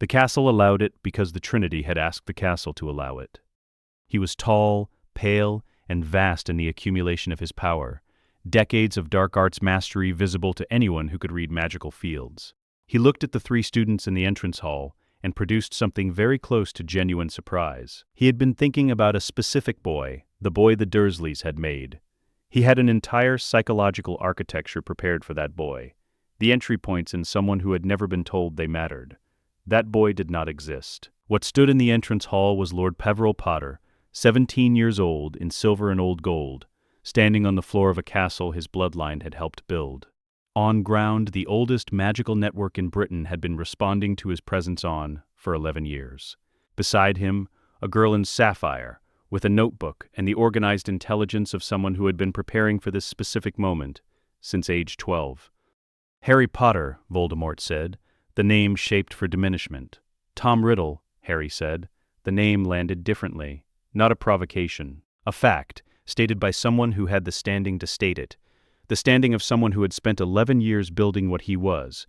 The castle allowed it because the Trinity had asked the castle to allow it. He was tall, pale, and vast in the accumulation of his power, decades of dark arts mastery visible to anyone who could read magical fields. He looked at the 3 students in the entrance hall and produced something very close to genuine surprise. He had been thinking about a specific boy, the boy the Dursleys had made. He had an entire psychological architecture prepared for that boy, the entry points in someone who had never been told they mattered. That boy did not exist. What stood in the entrance hall was Lord Peveril Potter, 17 years old, in silver and old gold, standing on the floor of a castle his bloodline had helped build. On ground, the oldest magical network in Britain had been responding to his presence for 11 years. Beside him, a girl in sapphire, with a notebook and the organized intelligence of someone who had been preparing for this specific moment since age 12. Harry Potter, Voldemort said, the name shaped for diminishment. Tom Riddle, Harry said, the name landed differently, not a provocation, a fact, stated by someone who had the standing to state it, the standing of someone who had spent 11 years building what he was,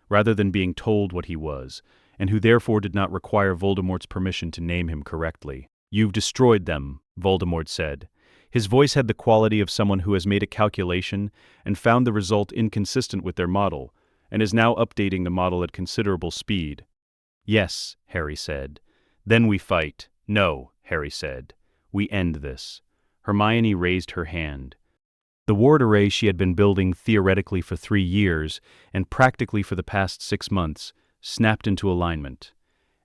rather than being told what he was, and who therefore did not require Voldemort's permission to name him correctly. "You've destroyed them," Voldemort said. His voice had the quality of someone who has made a calculation and found the result inconsistent with their model, and is now updating the model at considerable speed. "Yes," Harry said. "Then we fight." "No," Harry said. "We end this." Hermione raised her hand. The ward array she had been building theoretically for 3 years, and practically for the past 6 months, snapped into alignment.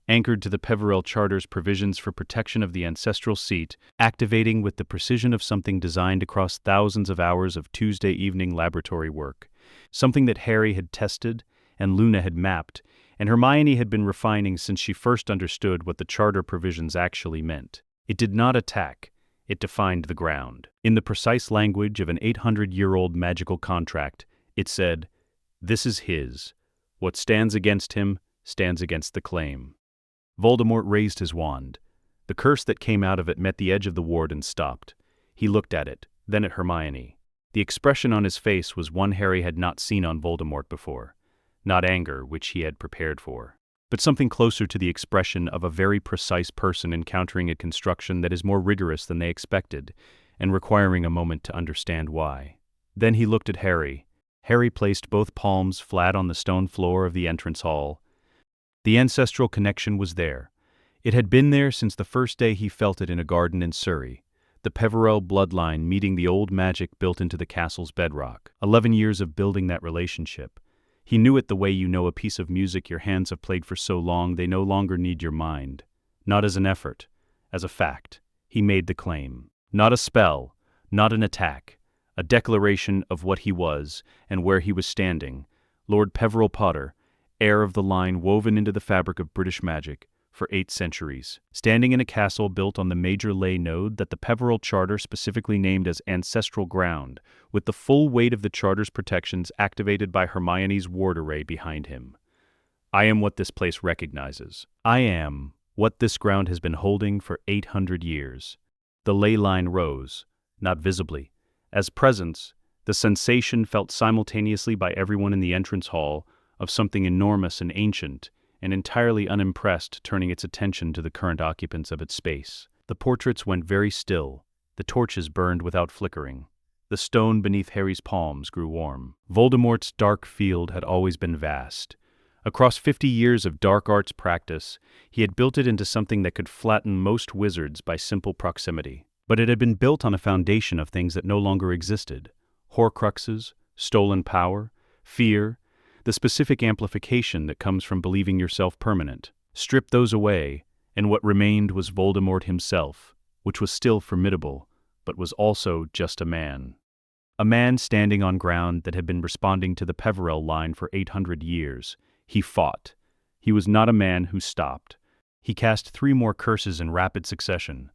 Anchored to the Peveril Charter's provisions for protection of the ancestral seat, activating with the precision of something designed across thousands of hours of Tuesday evening laboratory work. Something that Harry had tested, and Luna had mapped, and Hermione had been refining since she first understood what the Charter provisions actually meant. It did not attack. It defined the ground. In the precise language of an 800-year-old magical contract, it said, "This is his. What stands against him stands against the claim." Voldemort raised his wand. The curse that came out of it met the edge of the ward and stopped. He looked at it, then at Hermione. The expression on his face was one Harry had not seen on Voldemort before. Not anger, which he had prepared for, but something closer to the expression of a very precise person encountering a construction that is more rigorous than they expected, and requiring a moment to understand why. Then he looked at Harry. Harry placed both palms flat on the stone floor of the entrance hall. The ancestral connection was there. It had been there since the first day he felt it in a garden in Surrey. The Peveril bloodline meeting the old magic built into the castle's bedrock. 11 years of building that relationship. He knew it the way you know a piece of music your hands have played for so long they no longer need your mind. Not as an effort, as a fact. He made the claim. Not a spell, not an attack. A declaration of what he was and where he was standing. Lord Peveril Potter, heir of the line woven into the fabric of British magic, for 8 centuries, standing in a castle built on the major ley node that the Peveril Charter specifically named as ancestral ground, with the full weight of the Charter's protections activated by Hermione's ward array behind him. I am what this place recognizes. I am what this ground has been holding for 800 years. The ley line rose, not visibly. As presence, the sensation felt simultaneously by everyone in the entrance hall of something enormous and ancient, and entirely unimpressed, turning its attention to the current occupants of its space. The portraits went very still. The torches burned without flickering. The stone beneath Harry's palms grew warm. Voldemort's dark field had always been vast. Across 50 years of dark arts practice, he had built it into something that could flatten most wizards by simple proximity. But it had been built on a foundation of things that no longer existed. Horcruxes, stolen power, fear, the specific amplification that comes from believing yourself permanent. Strip those away, and what remained was Voldemort himself, which was still formidable, but was also just a man. A man standing on ground that had been responding to the Peveril line for 800 years. He fought. He was not a man who stopped. He cast 3 more curses in rapid succession.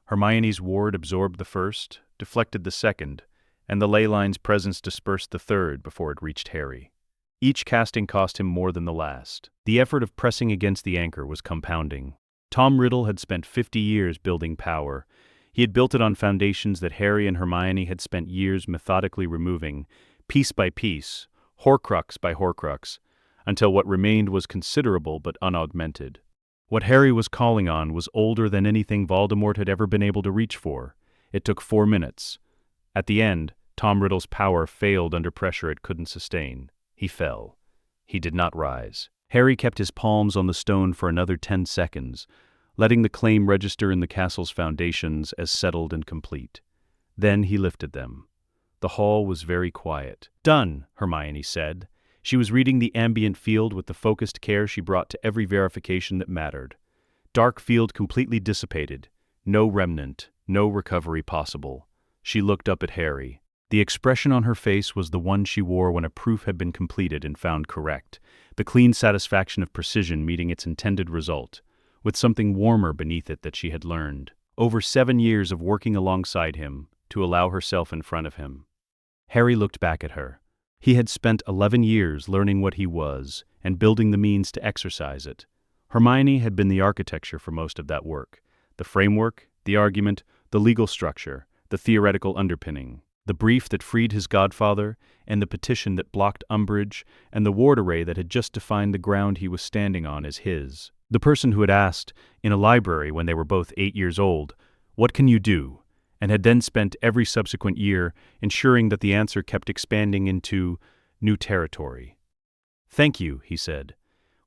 Hermione's ward absorbed the first, deflected the second, and the ley line's presence dispersed the third before it reached Harry. Each casting cost him more than the last. The effort of pressing against the anchor was compounding. Tom Riddle had spent 50 years building power. He had built it on foundations that Harry and Hermione had spent years methodically removing, piece by piece, Horcrux by Horcrux, until what remained was considerable but unaugmented. What Harry was calling on was older than anything Voldemort had ever been able to reach for. It took 4 minutes. At the end, Tom Riddle's power failed under pressure it couldn't sustain. He fell. He did not rise. Harry kept his palms on the stone for another 10 seconds, letting the claim register in the castle's foundations as settled and complete. Then he lifted them. The hall was very quiet. "Done," Hermione said. She was reading the ambient field with the focused care she brought to every verification that mattered. Dark field completely dissipated. No remnant, no recovery possible. She looked up at Harry. The expression on her face was the one she wore when a proof had been completed and found correct, the clean satisfaction of precision meeting its intended result, with something warmer beneath it that she had learned. Over 7 years of working alongside him, to allow herself in front of him. Harry looked back at her. He had spent 11 years learning what he was and building the means to exercise it. Hermione had been the architecture for most of that work. The framework, the argument, the legal structure, the theoretical underpinning. The brief that freed his godfather, and the petition that blocked Umbridge, and the ward array that had just defined the ground he was standing on as his. The person who had asked, in a library when they were both 8 years old, "What can you do?" and had then spent every subsequent year ensuring that the answer kept expanding into new territory. "Thank you," he said.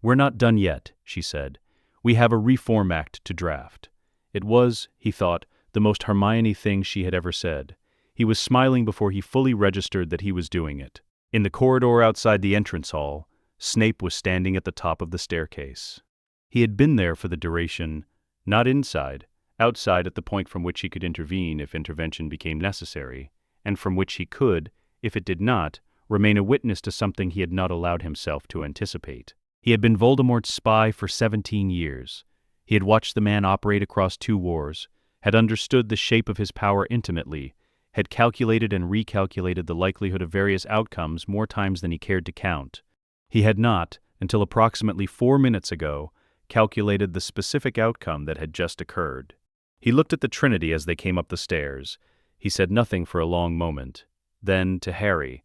"We're not done yet," she said. "We have a reform act to draft." It was, he thought, the most Hermione thing she had ever said. He was smiling before he fully registered that he was doing it. In the corridor outside the entrance hall, Snape was standing at the top of the staircase. He had been there for the duration, not inside, outside at the point from which he could intervene if intervention became necessary, and from which he could, if it did not, remain a witness to something he had not allowed himself to anticipate. He had been Voldemort's spy for 17 years. He had watched the man operate across 2 wars, had understood the shape of his power intimately, had calculated and recalculated the likelihood of various outcomes more times than he cared to count. He had not, until approximately 4 minutes ago, calculated the specific outcome that had just occurred. He looked at the Trinity as they came up the stairs. He said nothing for a long moment. Then, to Harry,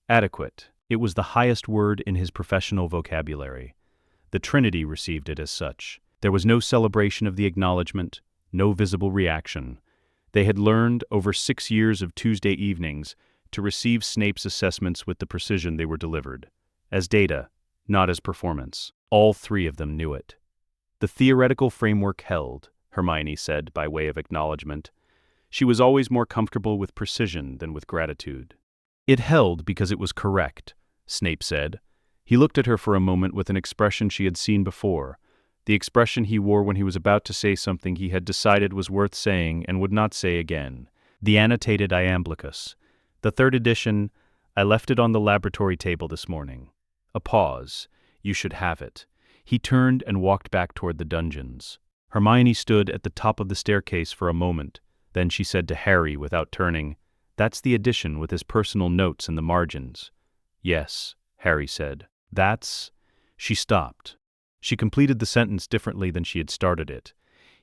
"Adequate." It was the highest word in his professional vocabulary. The Trinity received it as such. There was no celebration of the acknowledgement, no visible reaction. They had learned, over 6 years of Tuesday evenings, to receive Snape's assessments with the precision they were delivered. As data, not as performance. All 3 of them knew it. The theoretical framework held, Hermione said by way of acknowledgement. She was always more comfortable with precision than with gratitude. It held because it was correct, Snape said. He looked at her for a moment with an expression she had seen before, the expression he wore when he was about to say something he had decided was worth saying and would not say again. The annotated Iamblichus. The 3rd edition, I left it on the laboratory table this morning. A pause. You should have it. He turned and walked back toward the dungeons. Hermione stood at the top of the staircase for a moment. Then she said to Harry without turning, "That's the edition with his personal notes in the margins." "Yes," Harry said. "That's—" She stopped. She completed the sentence differently than she had started it.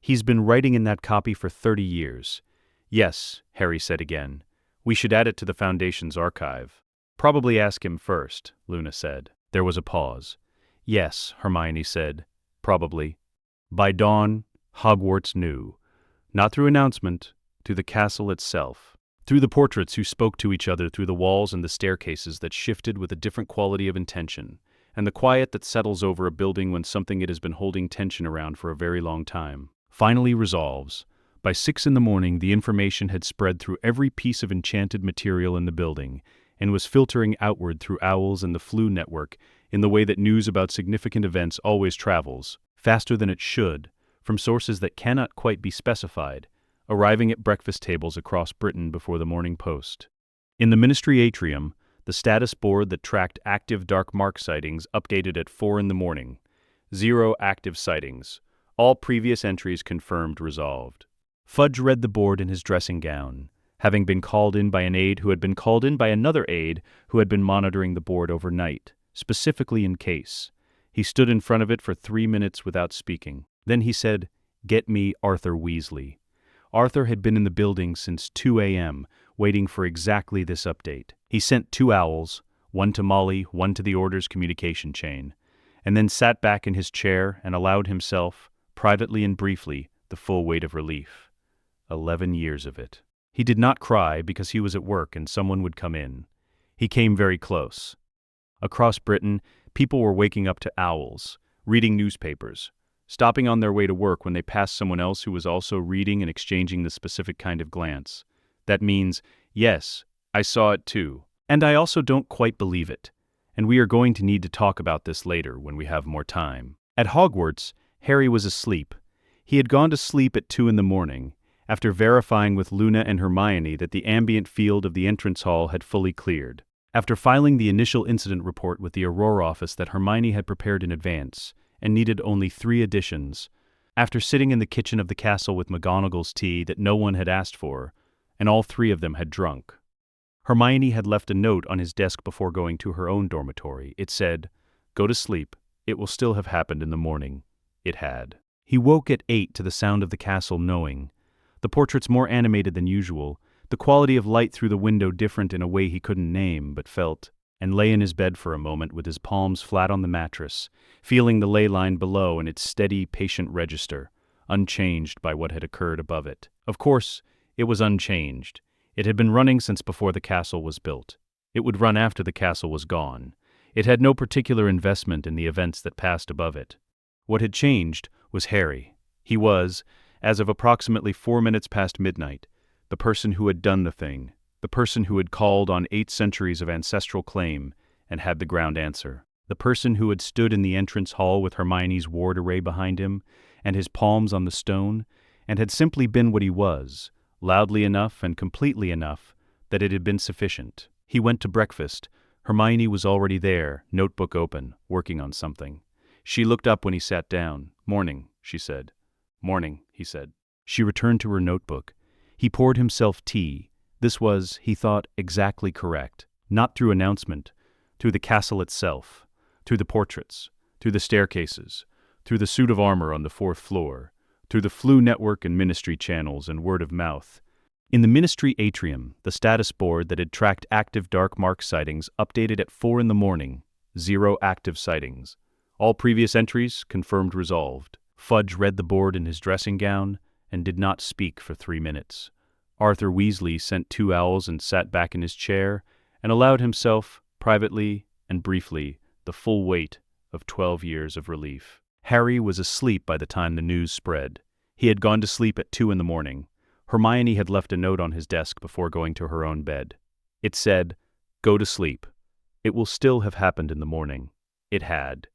"He's been writing in that copy for 30 years. "Yes," Harry said again. "We should add it to the Foundation's archive." "Probably ask him first," Luna said. There was a pause. "Yes," Hermione said. "Probably." By dawn, Hogwarts knew. Not through announcement, through the castle itself. Through the portraits who spoke to each other through the walls and the staircases that shifted with a different quality of intention, and the quiet that settles over a building when something it has been holding tension around for a very long time finally resolves. By 6 a.m, the information had spread through every piece of enchanted material in the building, and was filtering outward through owls and the Flu network in the way that news about significant events always travels, faster than it should, from sources that cannot quite be specified, arriving at breakfast tables across Britain before the Morning Post. In the Ministry atrium, the status board that tracked active dark mark sightings updated at 4 a.m. 0 active sightings. All previous entries confirmed resolved. Fudge read the board in his dressing gown, having been called in by an aide who had been called in by another aide who had been monitoring the board overnight, specifically in case. He stood in front of it for 3 minutes without speaking. Then he said, "Get me Arthur Weasley." Arthur had been in the building since 2 a.m., waiting for exactly this update. He sent 2 owls, one to Molly, one to the Order's communication chain, and then sat back in his chair and allowed himself, privately and briefly, the full weight of relief. 11 years of it. He did not cry because he was at work and someone would come in. He came very close. Across Britain, people were waking up to owls, reading newspapers, stopping on their way to work when they passed someone else who was also reading and exchanging the specific kind of glance. That means, yes, I saw it too. And I also don't quite believe it. And we are going to need to talk about this later when we have more time. At Hogwarts, Harry was asleep. He had gone to sleep at 2 a.m, after verifying with Luna and Hermione that the ambient field of the entrance hall had fully cleared. After filing the initial incident report with the Aurora office that Hermione had prepared in advance, and needed only 3 additions, after sitting in the kitchen of the castle with McGonagall's tea that no one had asked for, and all 3 of them had drunk. Hermione had left a note on his desk before going to her own dormitory. It said, "Go to sleep. It will still have happened in the morning." It had. He woke at 8 to the sound of the castle knowing. The portraits more animated than usual, the quality of light through the window different in a way he couldn't name but felt, and lay in his bed for a moment with his palms flat on the mattress, feeling the ley line below in its steady, patient register, unchanged by what had occurred above it. Of course, it was unchanged. It had been running since before the castle was built. It would run after the castle was gone. It had no particular investment in the events that passed above it. What had changed was Harry. He was, as of approximately 4 minutes past midnight, the person who had done the thing, the person who had called on 8 centuries of ancestral claim and had the ground answer, the person who had stood in the entrance hall with Hermione's ward array behind him and his palms on the stone, and had simply been what he was, loudly enough and completely enough that it had been sufficient. He went to breakfast. Hermione was already there, notebook open, working on something. She looked up when he sat down. "Morning," she said. "Morning," he said. She returned to her notebook. He poured himself tea. This was, he thought, exactly correct. Not through announcement, through the castle itself, through the portraits, through the staircases, through the suit of armor on the 4th floor, through the Flu network and ministry channels and word of mouth. In the ministry atrium, the status board that had tracked active dark mark sightings updated at 4 a.m, 0 active sightings. All previous entries confirmed resolved. Fudge read the board in his dressing gown and did not speak for 3 minutes. Arthur Weasley sent 2 owls and sat back in his chair and allowed himself, privately and briefly, the full weight of 12 years of relief. Harry was asleep by the time the news spread. He had gone to sleep at 2 a.m. Hermione had left a note on his desk before going to her own bed. It said, "Go to sleep. It will still have happened in the morning." It had.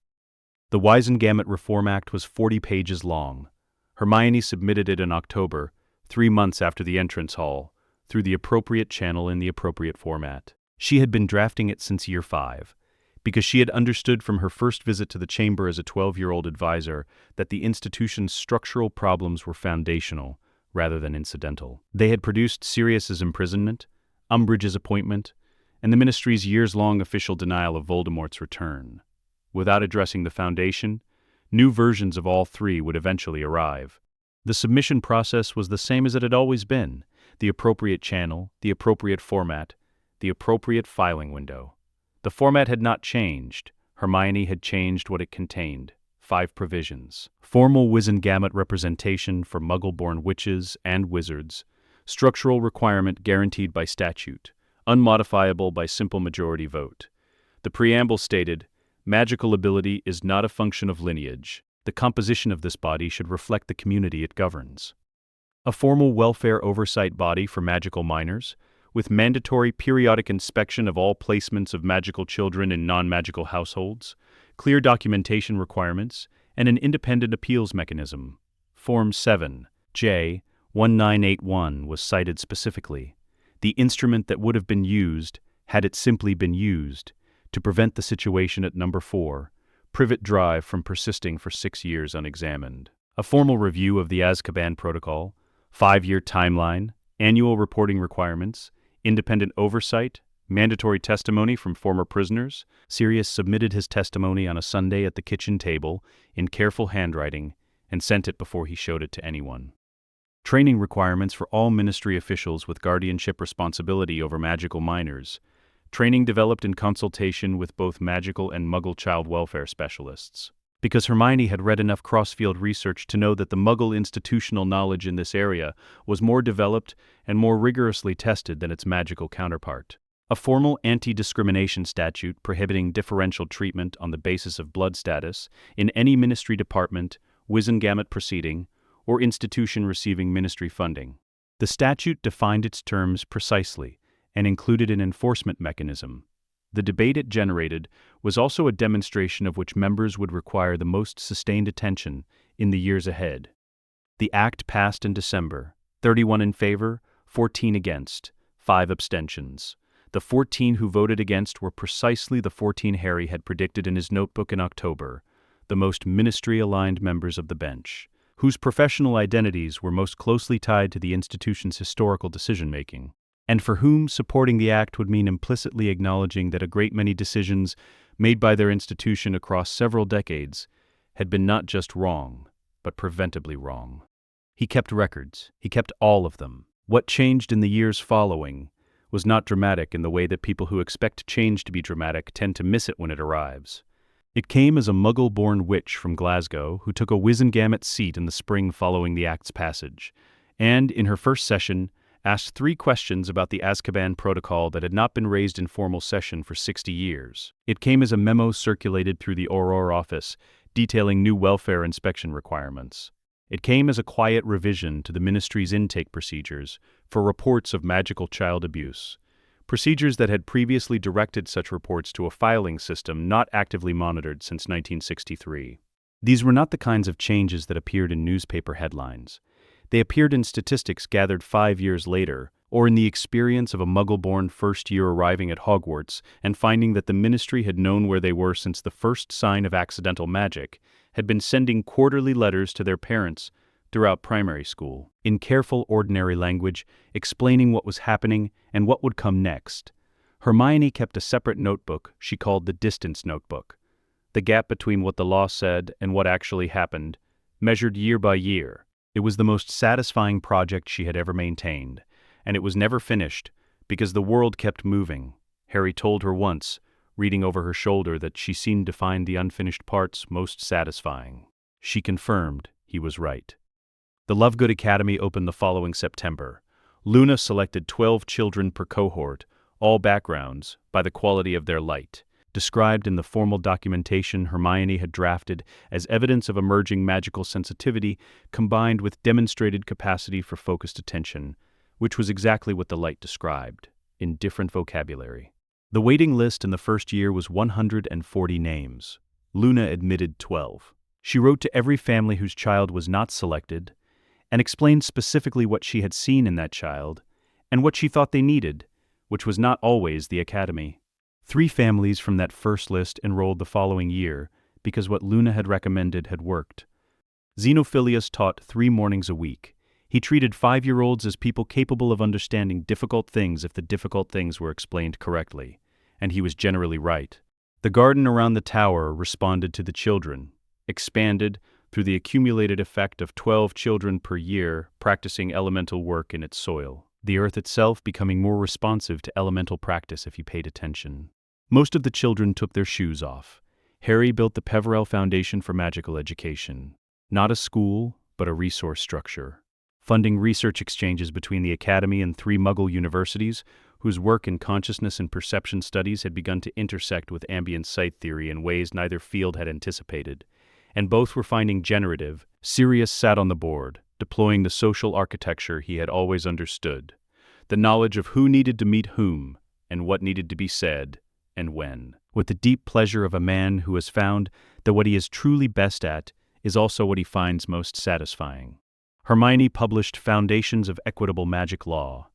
The Wisengamot Reform Act was 40 pages long. Hermione submitted it in October, 3 months after the entrance hall, through the appropriate channel in the appropriate format. She had been drafting it since year 5. because she had understood from her first visit to the chamber as a 12-year-old advisor that the institution's structural problems were foundational rather than incidental. They had produced Sirius's imprisonment, Umbridge's appointment, and the Ministry's years-long official denial of Voldemort's return. Without addressing the foundation, new versions of all three would eventually arrive. The submission process was the same as it had always been: the appropriate channel, the appropriate format, the appropriate filing window. The format had not changed. Hermione had changed what it contained: 5 provisions. Formal Wizengamot representation for Muggle-born witches and wizards. Structural requirement guaranteed by statute, unmodifiable by simple majority vote. The preamble stated, "Magical ability is not a function of lineage. The composition of this body should reflect the community it governs." A formal welfare oversight body for magical minors, with mandatory periodic inspection of all placements of magical children in non-magical households, clear documentation requirements, and an independent appeals mechanism. Form 7, J. 1981 was cited specifically. The instrument that would have been used, had it simply been used, to prevent the situation at number 4, Privet Drive, from persisting for 6 years unexamined. A formal review of the Azkaban Protocol, 5-year timeline, annual reporting requirements, independent oversight, mandatory testimony from former prisoners. Sirius submitted his testimony on a Sunday at the kitchen table, in careful handwriting, and sent it before he showed it to anyone. Training requirements for all ministry officials with guardianship responsibility over magical minors. Training developed in consultation with both magical and Muggle child welfare specialists. Because Hermione had read enough cross-field research to know that the Muggle institutional knowledge in this area was more developed and more rigorously tested than its magical counterpart. A formal anti-discrimination statute prohibiting differential treatment on the basis of blood status in any ministry department, Wizengamot proceeding, or institution receiving ministry funding. The statute defined its terms precisely and included an enforcement mechanism. The debate it generated was also a demonstration of which members would require the most sustained attention in the years ahead. The Act passed in December, 31 in favor, 14 against, 5 abstentions. The 14 who voted against were precisely the 14 Harry had predicted in his notebook in October, the most ministry-aligned members of the bench, whose professional identities were most closely tied to the institution's historical decision-making, and for whom supporting the Act would mean implicitly acknowledging that a great many decisions made by their institution across several decades had been not just wrong, but preventably wrong. He kept records. He kept all of them. What changed in the years following was not dramatic in the way that people who expect change to be dramatic tend to miss it when it arrives. It came as a Muggle-born witch from Glasgow who took a Wizengamot seat in the spring following the Act's passage, and, in her first session, asked 3 questions about the Azkaban Protocol that had not been raised in formal session for 60 years. It came as a memo circulated through the Auror office detailing new welfare inspection requirements. It came as a quiet revision to the ministry's intake procedures for reports of magical child abuse, procedures that had previously directed such reports to a filing system not actively monitored since 1963. These were not the kinds of changes that appeared in newspaper headlines. They appeared in statistics gathered 5 years later, or in the experience of a Muggle-born first year arriving at Hogwarts and finding that the ministry had known where they were since the first sign of accidental magic, had been sending quarterly letters to their parents throughout primary school, in careful ordinary language, explaining what was happening and what would come next. Hermione kept a separate notebook she called the distance notebook. The gap between what the law said and what actually happened, measured year by year. It was the most satisfying project she had ever maintained, and it was never finished because the world kept moving. Harry told her once, reading over her shoulder, that she seemed to find the unfinished parts most satisfying. She confirmed he was right. The Lovegood Academy opened the following September. Luna selected 12 children per cohort, all backgrounds, by the quality of their light, described in the formal documentation Hermione had drafted as evidence of emerging magical sensitivity combined with demonstrated capacity for focused attention, which was exactly what the light described, in different vocabulary. The waiting list in the first year was 140 names. Luna admitted 12. She wrote to every family whose child was not selected and explained specifically what she had seen in that child and what she thought they needed, which was not always the academy. 3 families from that first list enrolled the following year because what Luna had recommended had worked. Xenophilius taught 3 mornings a week. He treated 5-year-olds as people capable of understanding difficult things if the difficult things were explained correctly, and he was generally right. The garden around the tower responded to the children, expanded through the accumulated effect of 12 children per year practicing elemental work in its soil, the earth itself becoming more responsive to elemental practice if you paid attention. Most of the children took their shoes off. Harry built the Peverell Foundation for Magical Education, not a school, but a resource structure, funding research exchanges between the Academy and 3 Muggle universities, whose work in consciousness and perception studies had begun to intersect with ambient sight theory in ways neither field had anticipated, and both were finding generative. Sirius sat on the board, deploying the social architecture he had always understood, the knowledge of who needed to meet whom, and what needed to be said, and when, with the deep pleasure of a man who has found that what he is truly best at is also what he finds most satisfying. Hermione published Foundations of Equitable Magic Law.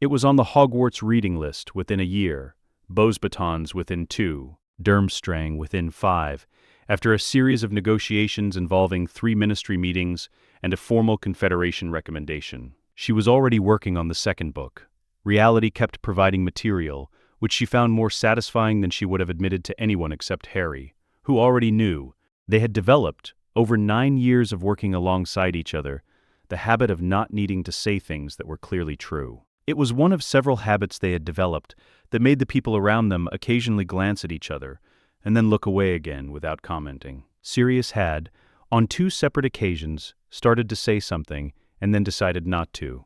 It was on the Hogwarts reading list within a year, Beauxbatons within 2, Durmstrang within 5, after a series of negotiations involving 3 ministry meetings and a formal Confederation recommendation. She was already working on the second book. Reality kept providing material, which she found more satisfying than she would have admitted to anyone except Harry, who already knew. They had developed, over 9 years of working alongside each other, the habit of not needing to say things that were clearly true. It was one of several habits they had developed that made the people around them occasionally glance at each other and then look away again without commenting. Sirius had, on 2 separate occasions, started to say something and then decided not to.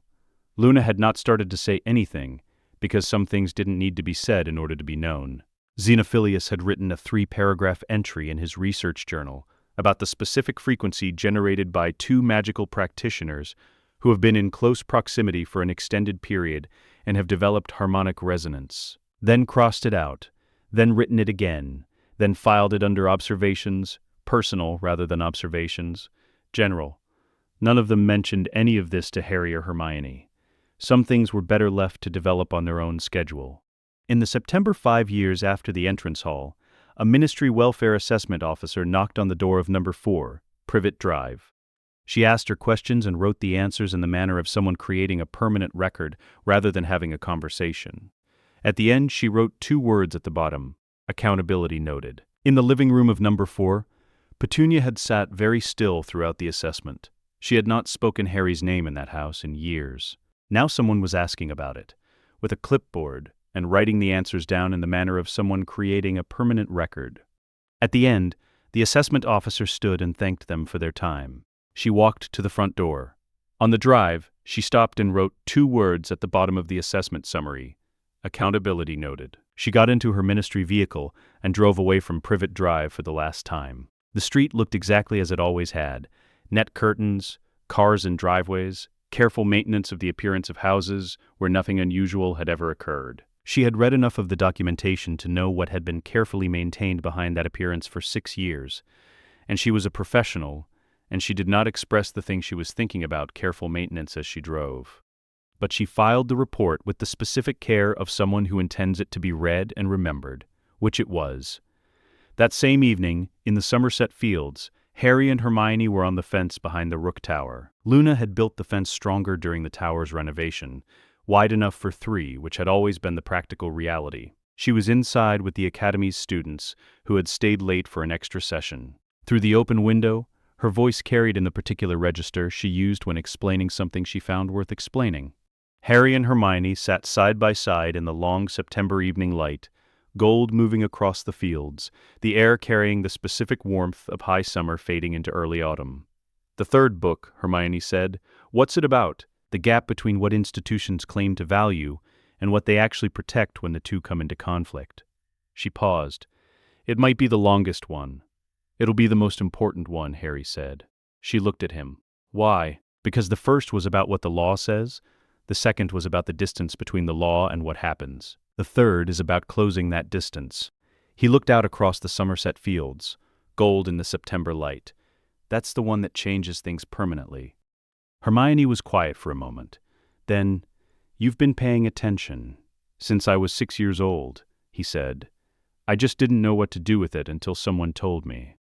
Luna had not started to say anything because some things didn't need to be said in order to be known. Xenophilius had written a 3-paragraph entry in his research journal about the specific frequency generated by 2 magical practitioners who have been in close proximity for an extended period and have developed harmonic resonance, then crossed it out, then written it again, then filed it under observations, personal rather than observations, general. None of them mentioned any of this to Harry or Hermione. Some things were better left to develop on their own schedule. In the September 5 years after the entrance hall, a Ministry Welfare Assessment Officer knocked on the door of number 4, Privet Drive. She asked her questions and wrote the answers in the manner of someone creating a permanent record rather than having a conversation. At the end, she wrote 2 words at the bottom, accountability noted. In the living room of number 4, Petunia had sat very still throughout the assessment. She had not spoken Harry's name in that house in years. Now someone was asking about it, with a clipboard, and writing the answers down in the manner of someone creating a permanent record. At the end, the assessment officer stood and thanked them for their time. She walked to the front door. On the drive, she stopped and wrote 2 words at the bottom of the assessment summary, accountability noted. She got into her ministry vehicle and drove away from Privet Drive for the last time. The street looked exactly as it always had: net curtains, cars in driveways, careful maintenance of the appearance of houses where nothing unusual had ever occurred. She had read enough of the documentation to know what had been carefully maintained behind that appearance for 6 years, and she was a professional, and she did not express the thing she was thinking about careful maintenance as she drove. But she filed the report with the specific care of someone who intends it to be read and remembered, which it was. That same evening, in the Somerset Fields, Harry and Hermione were on the fence behind the Rook Tower. Luna had built the fence stronger during the tower's renovation, wide enough for 3, which had always been the practical reality. She was inside with the Academy's students, who had stayed late for an extra session. Through the open window, her voice carried in the particular register she used when explaining something she found worth explaining. Harry and Hermione sat side by side in the long September evening light, gold moving across the fields, the air carrying the specific warmth of high summer fading into early autumn. "The 3rd book," Hermione said. "What's it about? The gap between what institutions claim to value and what they actually protect when the 2 come into conflict." She paused. "It might be the longest one. It'll be the most important one," Harry said. She looked at him. "Why?" "Because the first was about what the law says. The second was about the distance between the law and what happens. The third is about closing that distance." He looked out across the Somerset Fields, gold in the September light. "That's the one that changes things permanently." Hermione was quiet for a moment. Then, "You've been paying attention since I was 6 years old," he said. I just didn't know what to do with it until someone told me."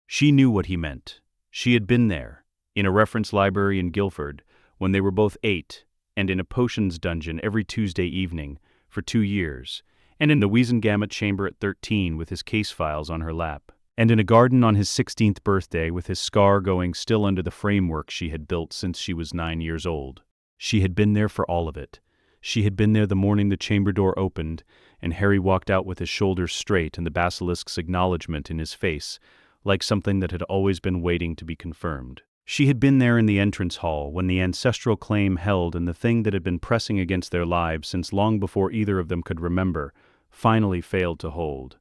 She knew what he meant. She had been there, in a reference library in Guildford, when they were both 8, and in a potions dungeon every Tuesday evening for 2 years, and in the Wiesengamot chamber at 13 with his case files on her lap, and in a garden on his 16th birthday with his scar going still under the framework she had built since she was 9 years old. She had been there for all of it. She had been there the morning the chamber door opened, and Harry walked out with his shoulders straight and the basilisk's acknowledgement in his face, like something that had always been waiting to be confirmed. She had been there in the entrance hall when the ancestral claim held and the thing that had been pressing against their lives since long before either of them could remember finally failed to hold.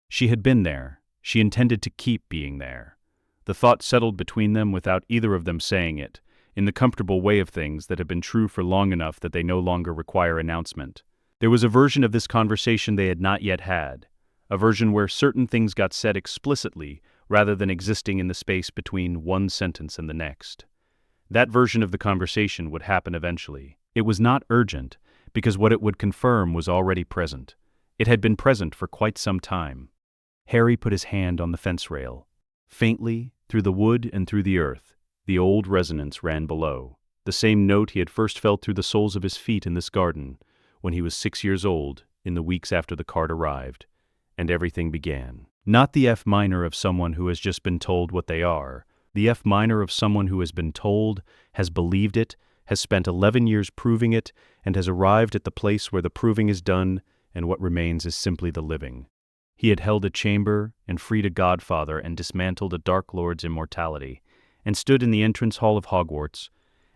She had been there. She intended to keep being there. The thought settled between them without either of them saying it, in the comfortable way of things that have been true for long enough that they no longer require announcement. There was a version of this conversation they had not yet had, a version where certain things got said explicitly rather than existing in the space between one sentence and the next. That version of the conversation would happen eventually. It was not urgent, because what it would confirm was already present. It had been present for quite some time. Harry put his hand on the fence rail. Faintly, through the wood and through the earth, the old resonance ran below, the same note he had first felt through the soles of his feet in this garden, when he was 6 years old, in the weeks after the cart arrived, and everything began. Not the F minor of someone who has just been told what they are, the F minor of someone who has been told, has believed it, has spent 11 years proving it, and has arrived at the place where the proving is done, and what remains is simply the living. He had held a chamber, and freed a godfather, and dismantled a Dark Lord's immortality, and stood in the entrance hall of Hogwarts,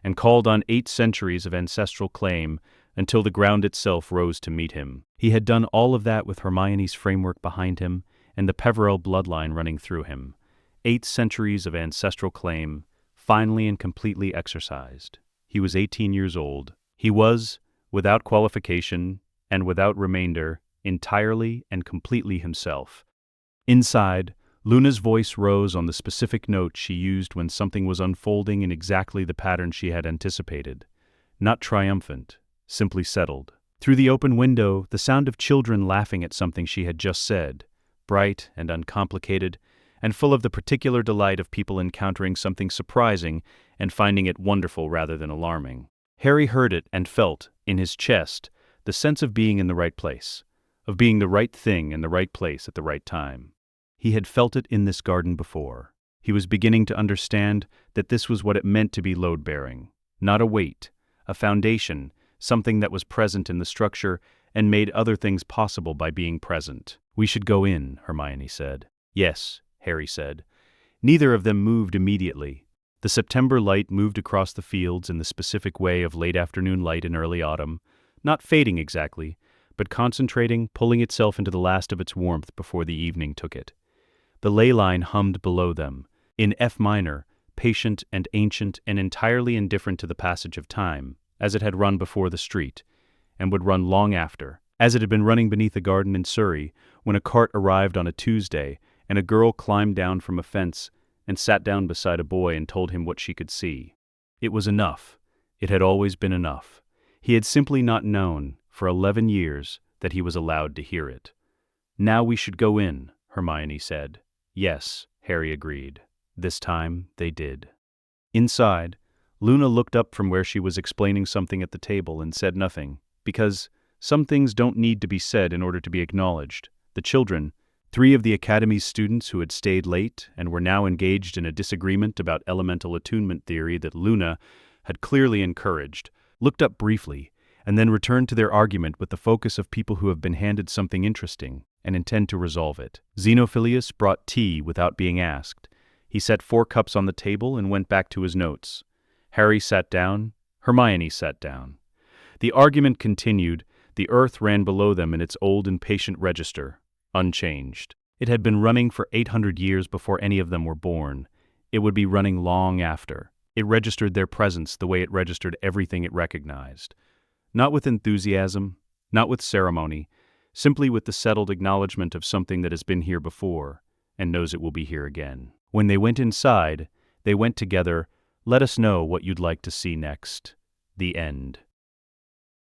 and called on 8 centuries of ancestral claim until the ground itself rose to meet him. He had done all of that with Hermione's framework behind him, and the Peverell bloodline running through him. 8 centuries of ancestral claim, finally and completely exercised. He was 18 years old. He was, without qualification and without remainder, entirely and completely himself. Inside, Luna's voice rose on the specific note she used when something was unfolding in exactly the pattern she had anticipated. Not triumphant, simply settled. Through the open window, the sound of children laughing at something she had just said, bright and uncomplicated, and full of the particular delight of people encountering something surprising and finding it wonderful rather than alarming. Harry heard it and felt, in his chest, the sense of being in the right place, of being the right thing in the right place at the right time. He had felt it in this garden before. He was beginning to understand that this was what it meant to be load-bearing, not a weight, a foundation, something that was present in the structure and made other things possible by being present. "We should go in," Hermione said. "Yes," Harry said. Neither of them moved immediately. The September light moved across the fields in the specific way of late afternoon light in early autumn, not fading exactly, but concentrating, pulling itself into the last of its warmth before the evening took it. The ley line hummed below them, in F minor, patient and ancient and entirely indifferent to the passage of time, as it had run before the street, and would run long after, as it had been running beneath a garden in Surrey, when a cart arrived on a Tuesday, and a girl climbed down from a fence and sat down beside a boy and told him what she could see. It was enough. It had always been enough. He had simply not known, for 11 years, that he was allowed to hear it. "Now we should go in," Hermione said. "Yes," Harry agreed. This time, they did. Inside, Luna looked up from where she was explaining something at the table and said nothing, because some things don't need to be said in order to be acknowledged. The children, 3 of the Academy's students who had stayed late and were now engaged in a disagreement about elemental attunement theory that Luna had clearly encouraged, looked up briefly, and then returned to their argument with the focus of people who have been handed something interesting and intend to resolve it. Xenophilius brought tea without being asked. He set 4 cups on the table and went back to his notes. Harry sat down. Hermione sat down. The argument continued. The earth ran below them in its old and patient register, unchanged. It had been running for 800 years before any of them were born. It would be running long after. It registered their presence the way it registered everything it recognized. Not with enthusiasm, not with ceremony, simply with the settled acknowledgement of something that has been here before and knows it will be here again. When they went inside, they went together. "Let us know what you'd like to see next." The end.